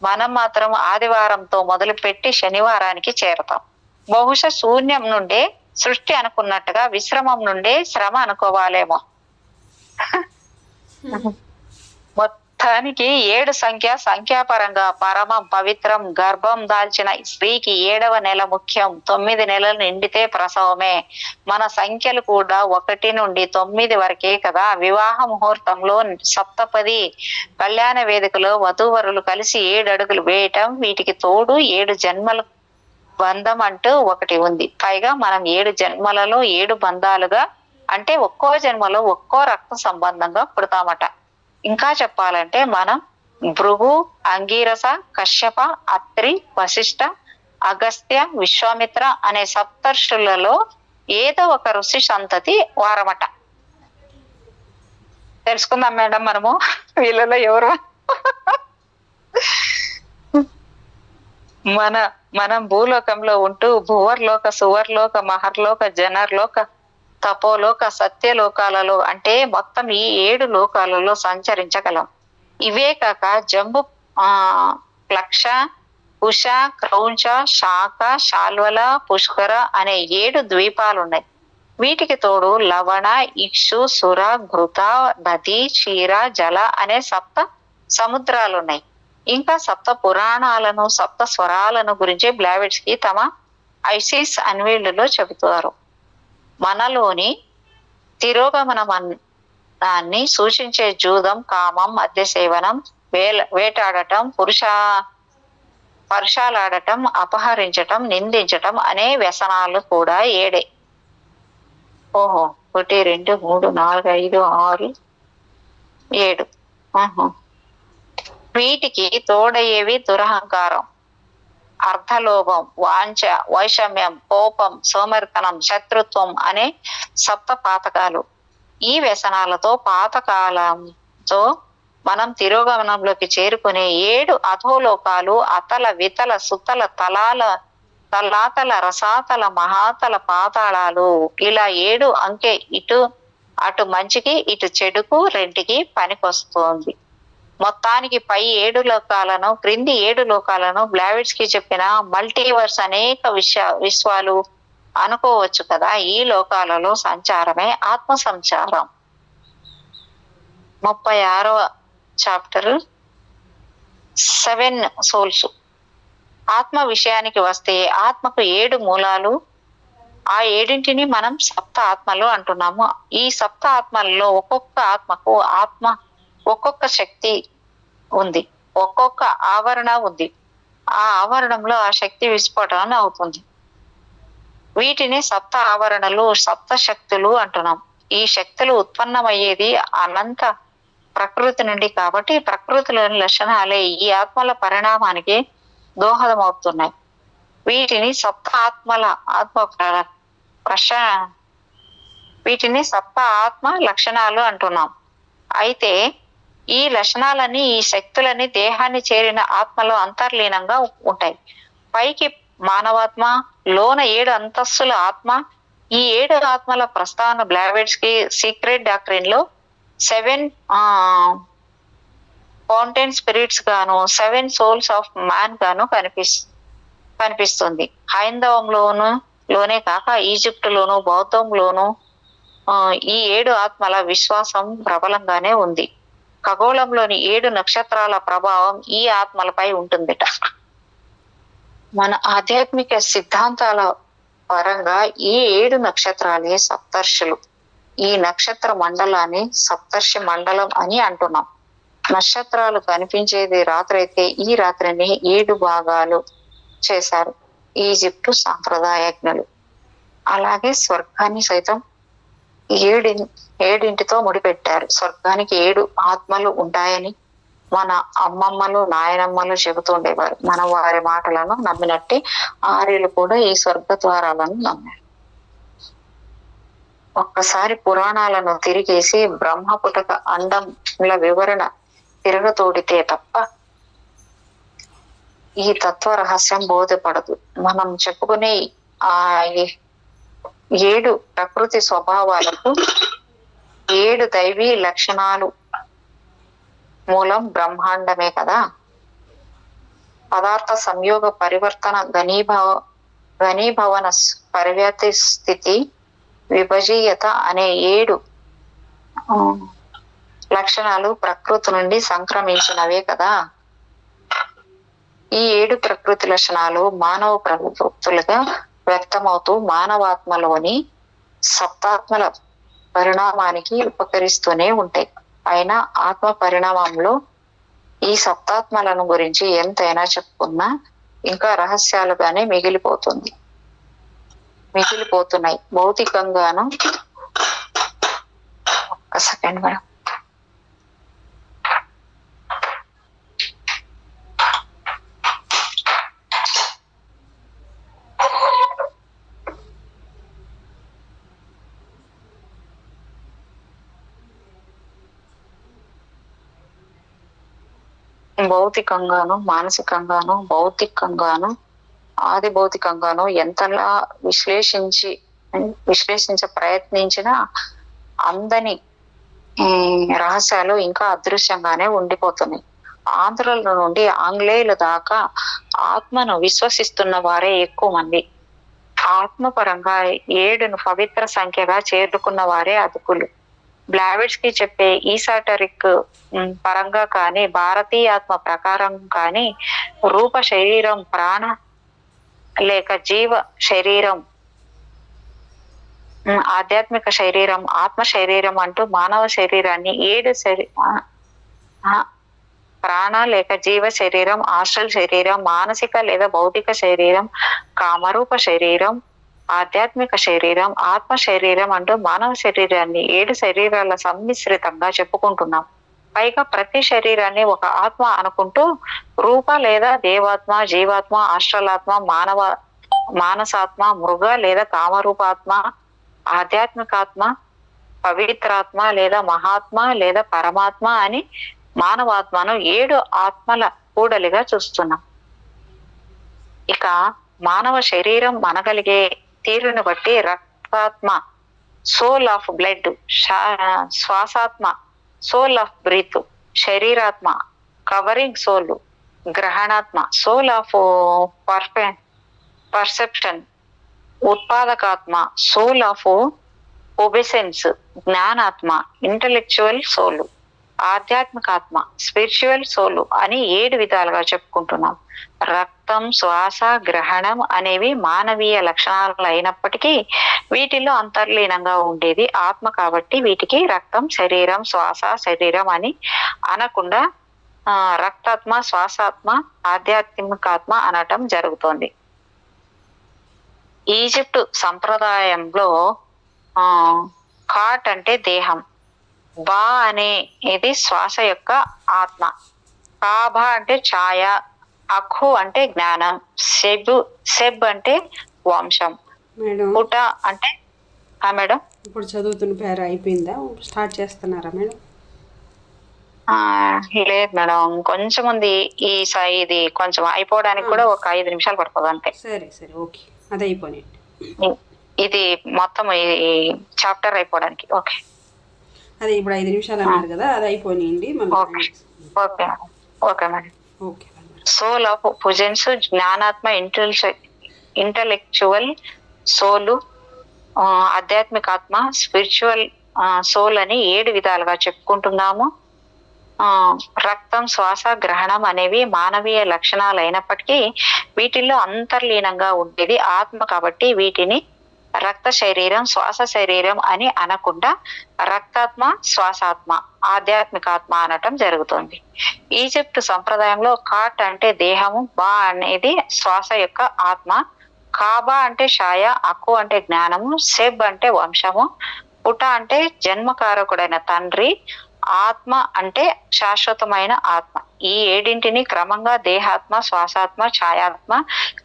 మనం మాత్రం ఆదివారంతో మొదలుపెట్టి శనివారానికి చేరతాం. బహుశా శూన్యం నుండే సృష్టి అనుకున్నట్టుగా విశ్రమం నుండే శ్రమ అనుకోవాలేమో. మొత్తానికి 7 సంఖ్యాపరంగా పరమం పవిత్రం. గర్భం దాల్చిన స్త్రీకి 7వ నెల ముఖ్యం. 9 నెలలు నిండితే ప్రసవమే. మన సంఖ్యలు కూడా 1 నుండి 9 వరకే కదా. వివాహ ముహూర్తంలో సప్తపది, కళ్యాణ వేదికలో వధూవరులు కలిసి 7 అడుగులు వేయటం, వీటికి తోడు 7 జన్మల బంధం అంటూ ఒకటి ఉంది. పైగా మనం 7 జన్మలలో 7 బంధాలుగా, అంటే ఒక్కో జన్మలో ఒక్కో రక్త సంబంధంగా పుడతామట. ఇంకా చెప్పాలంటే మనం భృగు, అంగీరస, కశ్యప, అత్రి, వశిష్ఠ, అగస్త్య, విశ్వామిత్ర అనే సప్తర్షులలో ఏదో ఒక ఋషి సంతతి వారమట. తెలుసుకుందాం మేడం మనము వీళ్ళలో ఎవరు. మనం భూలోకంలో ఉంటూ భువర్లోక, సువర్లోక, మహర్లోక, జనర్లోక, తపోలోక, సత్యలోకాలలో అంటే మొత్తం ఈ 7 లోకాలలో సంచరించగలం. ఇవే కాక జంబు, ప్లక్ష, కుశ, క్రౌంచ, శాఖ, శాల్వల, పుష్కర అనే 7 ద్వీపాలు ఉన్నాయి. వీటికి తోడు లవణ, ఇక్షు, సుర, ఘృత, నది, క్షీర, జల అనే సప్త సముద్రాలు ఉన్నాయి. ఇంకా సప్త పురాణాలను, సప్త స్వరాలను గురించి బ్లావెట్స్కి తమ ఐసిస్ అన్వేళ్లలో చెబుతారు. మనలోని తిరోగమనాన్ని సూచించే జూదం, కామం, మద్య సేవనం, వేటాడటం, పరుషాలాడటం, అపహరించటం, నిందించటం అనే వ్యసనాలు కూడా 7. ఓహో 1 2 3 4 5 6 7. వీటికి తోడయ్యేవి దురహంకారం, అర్ధలోభం, వాంఛ, వైషమ్యం, కోపం, సోమరితనం, శత్రుత్వం అనే సప్త పాతకాలు. ఈ వ్యసనాలతో పాతకాలంతో మనం తిరోగమనంలోకి చేరుకునే 7 అధోలోకాలు అతల, వితల, సుతల, తలాతల, రసాతల, మహాతల, పాతాళాలు. ఇలా 7 అంకె ఇటు అటు మంచికి ఇటు చెడుకు రెంటికి పనికొస్తుంది. మొత్తానికి పై 7 లోకాలను, క్రింది 7 లోకాలను బ్లావెట్స్కి చెప్పిన మల్టీవర్స్ అనేక విశ్వాలు అనుకోవచ్చు కదా. ఈ లోకాలలో సంచారమే ఆత్మ సంచారం. 36వ చాప్టర్ 7 సోల్స్. ఆత్మ విషయానికి వస్తే ఆత్మకు 7 మూలాలు. ఆ 7టిని మనం సప్త ఆత్మలు అంటున్నాము. ఈ సప్త ఆత్మలలో ఒక్కొక్క ఆత్మకు ఒక్కొక్క శక్తి ఉంది, ఒక్కొక్క ఆవరణ ఉంది. ఆ ఆవరణంలో ఆ శక్తి విస్ఫోటనం అవుతుంది. వీటిని సప్త ఆవరణలు, సప్త శక్తులు అంటున్నాం. ఈ శక్తులు ఉత్పన్నమయ్యేది అనంత ప్రకృతి నుండి కాబట్టి ప్రకృతిలోని లక్షణాలే ఈ ఆత్మల పరిణామానికి దోహదమవుతున్నాయి. వీటిని సప్త ఆత్మ లక్షణాలు అంటున్నాం. అయితే ఈ లక్షణాలని, ఈ శక్తులని దేహాన్ని చేరిన ఆత్మలో అంతర్లీనంగా ఉంటాయి. పైకి మానవాత్మ, లోన 7 అంతస్తుల ఆత్మ. ఈ 7 ఆత్మల ప్రస్తావన బ్లావెట్స్కి సీక్రెట్ డాక్ట్రిన్ లో 7 ఫౌంటైన్ స్పిరిట్స్ గాను, 7 సోల్స్ ఆఫ్ మ్యాన్ గాను కనిపిస్తుంది. హైందవంలోనే కాక ఈజిప్టులోను, బౌద్ధంలోను ఈ 7 ఆత్మల విశ్వాసం ప్రబలంగానే ఉంది. ఖగోళంలోని 7 నక్షత్రాల ప్రభావం ఈ ఆత్మలపై ఉంటుందిట. మన ఆధ్యాత్మిక సిద్ధాంతాల పరంగా ఈ 7 నక్షత్రాలే సప్తర్షులు. ఈ నక్షత్ర మండలాన్ని సప్తర్షి మండలం అని అంటున్నాం. నక్షత్రాలు కనిపించేది రాత్రి అయితే ఈ రాత్రిని 7 భాగాలు చేశారు ఈజిప్టు సాంప్రదాయజ్ఞులు. అలాగే స్వర్గాన్ని సైతం 7టితో ముడిపెట్టారు. స్వర్గానికి 7 ఆత్మలు ఉంటాయని మన అమ్మమ్మలు, నాయనమ్మలు చెబుతుండేవారు. మన వారి మాటలను నమ్మినట్టే ఆర్యులు కూడా ఈ స్వర్గ ద్వారాలను నమ్మారు. ఒక్కసారి పురాణాలను తిరిగేసి బ్రహ్మపుటక అండంల వివరణ తిరగతోడితే తప్ప ఈ తత్వ రహస్యం బోధపడదు. మనం చెప్పుకునే ఆ 7 ప్రకృతి స్వభావాలకు 7 దైవీ లక్షణాలు మూలం బ్రహ్మాండమే కదా. పదార్థ సంయోగ పరివర్తన, ఘనీభవన, పరివ్యాప్తి, స్థితి, విభజీయత అనే 7 లక్షణాలు ప్రకృతి నుండి సంక్రమించినవే కదా. ఈ 7 ప్రకృతి లక్షణాలు మానవ ప్రవృత్తులుగా వ్యక్తమవుతూ మానవాత్మలోని సప్తాత్మల పరిణామానికి ఉపకరిస్తూనే ఉంటాయి. అయినా ఆత్మ పరిణామంలో ఈ సప్తాత్మలను గురించి ఎంతైనా చెప్పుకున్నా ఇంకా రహస్యాలుగానే మిగిలిపోతున్నాయి భౌతికంగాను. ఒక్క సెకండ్ మేడం. భౌతికంగాను, మానసికంగాను, భౌతికంగాను, ఆది భౌతికంగాను ఎంతలా విశ్లేషించ ప్రయత్నించినా అందని రహస్యాలు ఇంకా అదృశ్యంగానే ఉండిపోతున్నాయి. ఆంధ్రుల నుండి ఆంగ్లేయుల దాకా ఆత్మను విశ్వసిస్తున్న వారే ఎక్కువ మంది. ఆత్మపరంగా 7ను పవిత్ర సంఖ్యగా చేరుకున్న వారే అధికులు. బ్లావిట్స్కి చెప్పే ఈసాటరిక్ పరంగా కానీ, భారతీయ ఆత్మ ప్రకారం కానీ, రూప శరీరం, ప్రాణ లేక జీవ శరీరం, ఆధ్యాత్మిక శరీరం, ఆత్మ శరీరం అంటూ మానవ శరీరాన్ని 7 ప్రాణ లేక జీవ శరీరం, ఆస్ట్రల్ శరీరం, మానసిక లేదా భౌతిక శరీరం, కామరూప శరీరం, ఆధ్యాత్మిక శరీరం, ఆత్మ శరీరం అంటూ మానవ శరీరాన్ని 7 శరీరాల సమ్మిశ్రితంగా చెప్పుకుంటున్నాం. పైగా ప్రతి శరీరాన్ని ఒక ఆత్మ అనుకుంటూ రూప లేదా దేవాత్మ, జీవాత్మ, ఆస్ట్రలాత్మ, మానసాత్మ, మృగ లేదా కామరూపాత్మ, ఆధ్యాత్మికాత్మ, పవిత్రాత్మ లేదా మహాత్మ లేదా పరమాత్మ అని మానవాత్మను 7 ఆత్మల కూడలిగా చూస్తున్నాం. ఇక మానవ శరీరం మనగలిగే తీరును బట్టి రక్తాత్మ, సోల్ ఆఫ్ బ్లడ్, శ్వాసాత్మ, సోల్ ఆఫ్ బ్రీత్, శరీరాత్మ, కవరింగ్ సోల్, గ్రహణాత్మ, సోల్ ఆఫ్ పర్సెప్షన్, ఉత్పాదకాత్మ, సోల్ ఆఫ్ ఒబెసెన్స్, జ్ఞానాత్మ, ఇంటలెక్చువల్ సోల్, ఆధ్యాత్మికాత్మ, స్పిరిచువల్ సోల్ అని 7 విధాలుగా చెప్పుకుంటున్నాం. రక్తం, శ్వాస, గ్రహణం అనేవి మానవీయ లక్షణాలు అయినప్పటికీ వీటిలో అంతర్లీనంగా ఉండేది ఆత్మ కాబట్టి వీటికి రక్తం, శరీరం, శ్వాస, శరీరం అని అనకుండా రక్తాత్మ, శ్వాసాత్మ, ఆధ్యాత్మికాత్మ అనటం జరుగుతోంది. ఈజిప్ట్ సంప్రదాయంలో కాట్ అంటే దేహం, బా అనేది శ్వాస యొక్క ఆత్మ, కాబా అంటే ఛాయ, అఖు అంటే జ్ఞానం, సెబ్ అంటే వంశం, పుట అంటే మేడం ఇప్పుడు చదువుతున్న పేరు అయిపోయిందా, స్టార్ట్ చేస్తున్నారా మేడం? లేదు మేడం, కొంచెం ఉంది. ఇది కొంచెం అయిపోవడానికి కూడా ఒక 5 నిమిషాలు పడుతుంది అంతే. సరే సరే, ఓకే, అది అయిపోయింది. ఇది మొత్తం ఈ చాప్టర్ అయిపోవడానికి. ఓకే, అదే ఇప్పుడు 5 నిమిషాలు అన్నారు కదా, అది అయిపోయింది. Okay okay madam. Soul of puissance, జ్ఞానాత్మ, ఇంటలెక్చువల్ సోలు, ఆధ్యాత్మికాత్మ, స్పిరిచువల్ సోల్ అని 7 విధాలుగా చెప్పుకుంటున్నాము. రక్తం, శ్వాస, గ్రహణం అనేవి మానవీయ లక్షణాలు అయినప్పటికీ వీటిల్లో అంతర్లీనంగా ఉండేది ఆత్మ కాబట్టి వీటిని రక్త శరీరం, శ్వాస శరీరం అని అనకుండా రక్తాత్మ, శ్వాసాత్మ, ఆధ్యాత్మికాత్మ అనటం జరుగుతుంది. ఈజిప్ట్ సంప్రదాయంలో కాట్ అంటే దేహము, బా అనేది శ్వాస యొక్క ఆత్మ, కాబా అంటే ఛాయ, అక్కు అంటే జ్ఞానము, సెబ్ అంటే వంశము, పుట అంటే జన్మకారకుడైన తండ్రి, ఆత్మ అంటే శాశ్వతమైన ఆత్మ. ఈ 7 క్రమంగా దేహాత్మ, శ్వాసాత్మ, ఛాయాత్మ,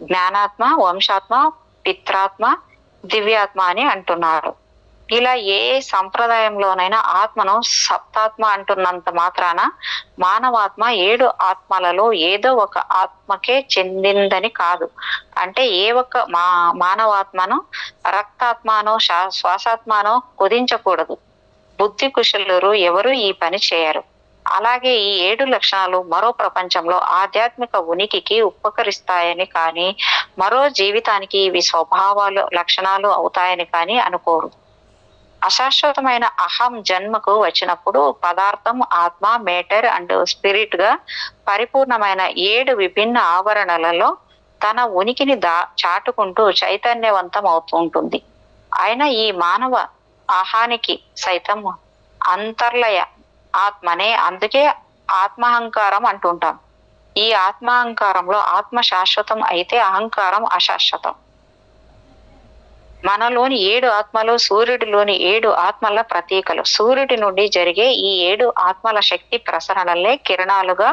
జ్ఞానాత్మ, వంశాత్మ, పిత్రాత్మ, దివ్యాత్మ అని అంటున్నారు. ఇలా ఏ సంప్రదాయంలోనైనా ఆత్మను సప్తాత్మ అంటున్నంత మాత్రాన మానవాత్మ 7 ఆత్మలలో ఏదో ఒక ఆత్మకే చెందిందని కాదు. అంటే ఏ ఒక్క మానవాత్మను రక్తాత్మనో శ్వాసాత్మనో కుదించకూడదు. బుద్ధి కుశలురు ఎవరు ఈ పని చేయరు. అలాగే ఈ 7 లక్షణాలు మరో ప్రపంచంలో ఆధ్యాత్మిక ఉనికికి ఉపకరిస్తాయని కానీ మరో జీవితానికి ఇవి స్వభావాలు లక్షణాలు అవుతాయని కానీ అనుకోరు. అశాశ్వతమైన అహం జన్మకు వచ్చినప్పుడు పదార్థం, ఆత్మ, మేటర్ అండ్ స్పిరిట్ గా పరిపూర్ణమైన 7 విభిన్న ఆవరణలలో తన ఉనికిని చాటుకుంటూ చైతన్యవంతం అవుతుంటుంది. అయినా ఈ మానవ అహానికి సైతం అంతర్లయ ఆత్మనే, అందుకే ఆత్మహంకారం అంటుంటాం. ఈ ఆత్మహంకారంలో ఆత్మ శాశ్వతం అయితే అహంకారం అశాశ్వతం. మనలోని 7 ఆత్మలు సూర్యుడిలోని 7 ఆత్మల ప్రతీకలు. సూర్యుడి నుండి జరిగే ఈ 7 ఆత్మల శక్తి ప్రసరణలే కిరణాలుగా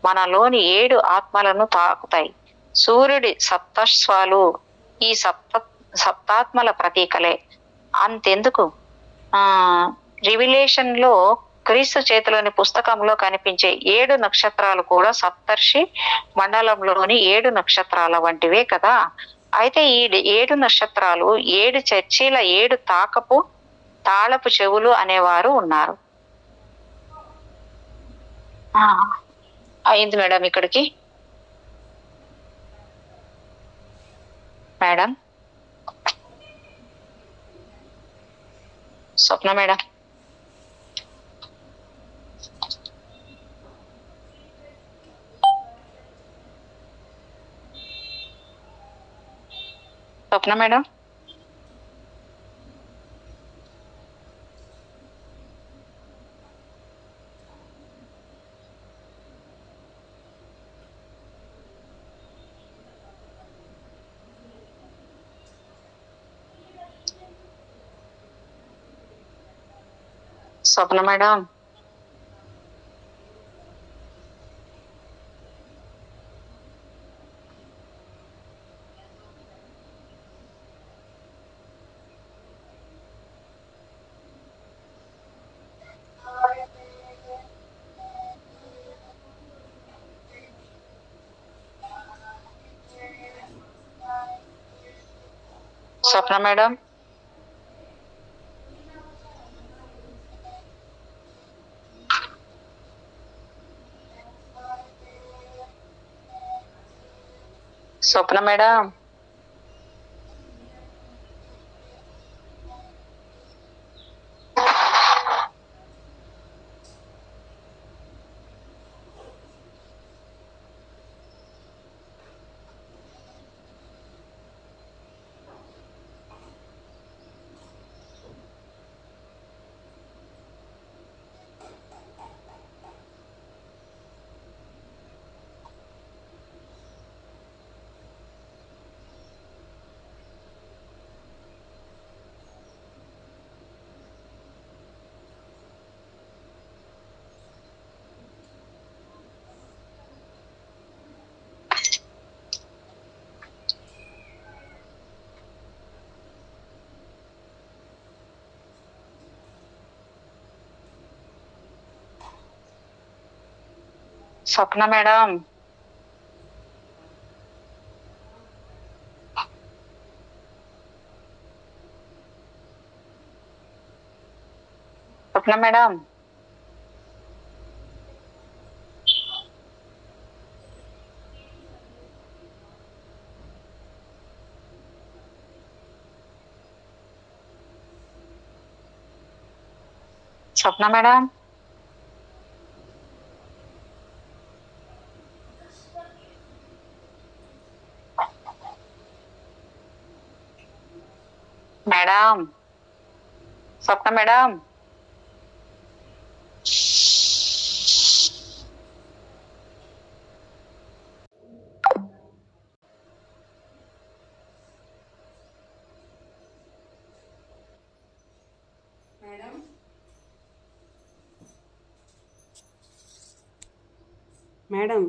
మనలోని 7 ఆత్మలను తాకుతాయి. సూర్యుడి సప్తస్వాలు ఈ సప్తాత్మల ప్రతీకలే. అంతెందుకు రివిలేషన్ లో క్రీస్తు చేతిలోని పుస్తకంలో కనిపించే 7 నక్షత్రాలు కూడా సప్తర్షి మండలంలోని 7 నక్షత్రాల వంటివే కదా. అయితే ఈ 7 నక్షత్రాలు 7 చర్చీల 7 తాళపు చెవులు అనేవారు ఉన్నారు. అయింది మేడం ఇక్కడికి. మేడం స్వప్న మేడం, స్వప్న మేడం, స్వప్న మేడం, స్వప్న మేడం, స్వప్న మేడం, స్వప్న మేడం, స్వప్న మేడం, స్వప్న మేడం, మేడం, స్వప్న మేడం, మేడం మేడం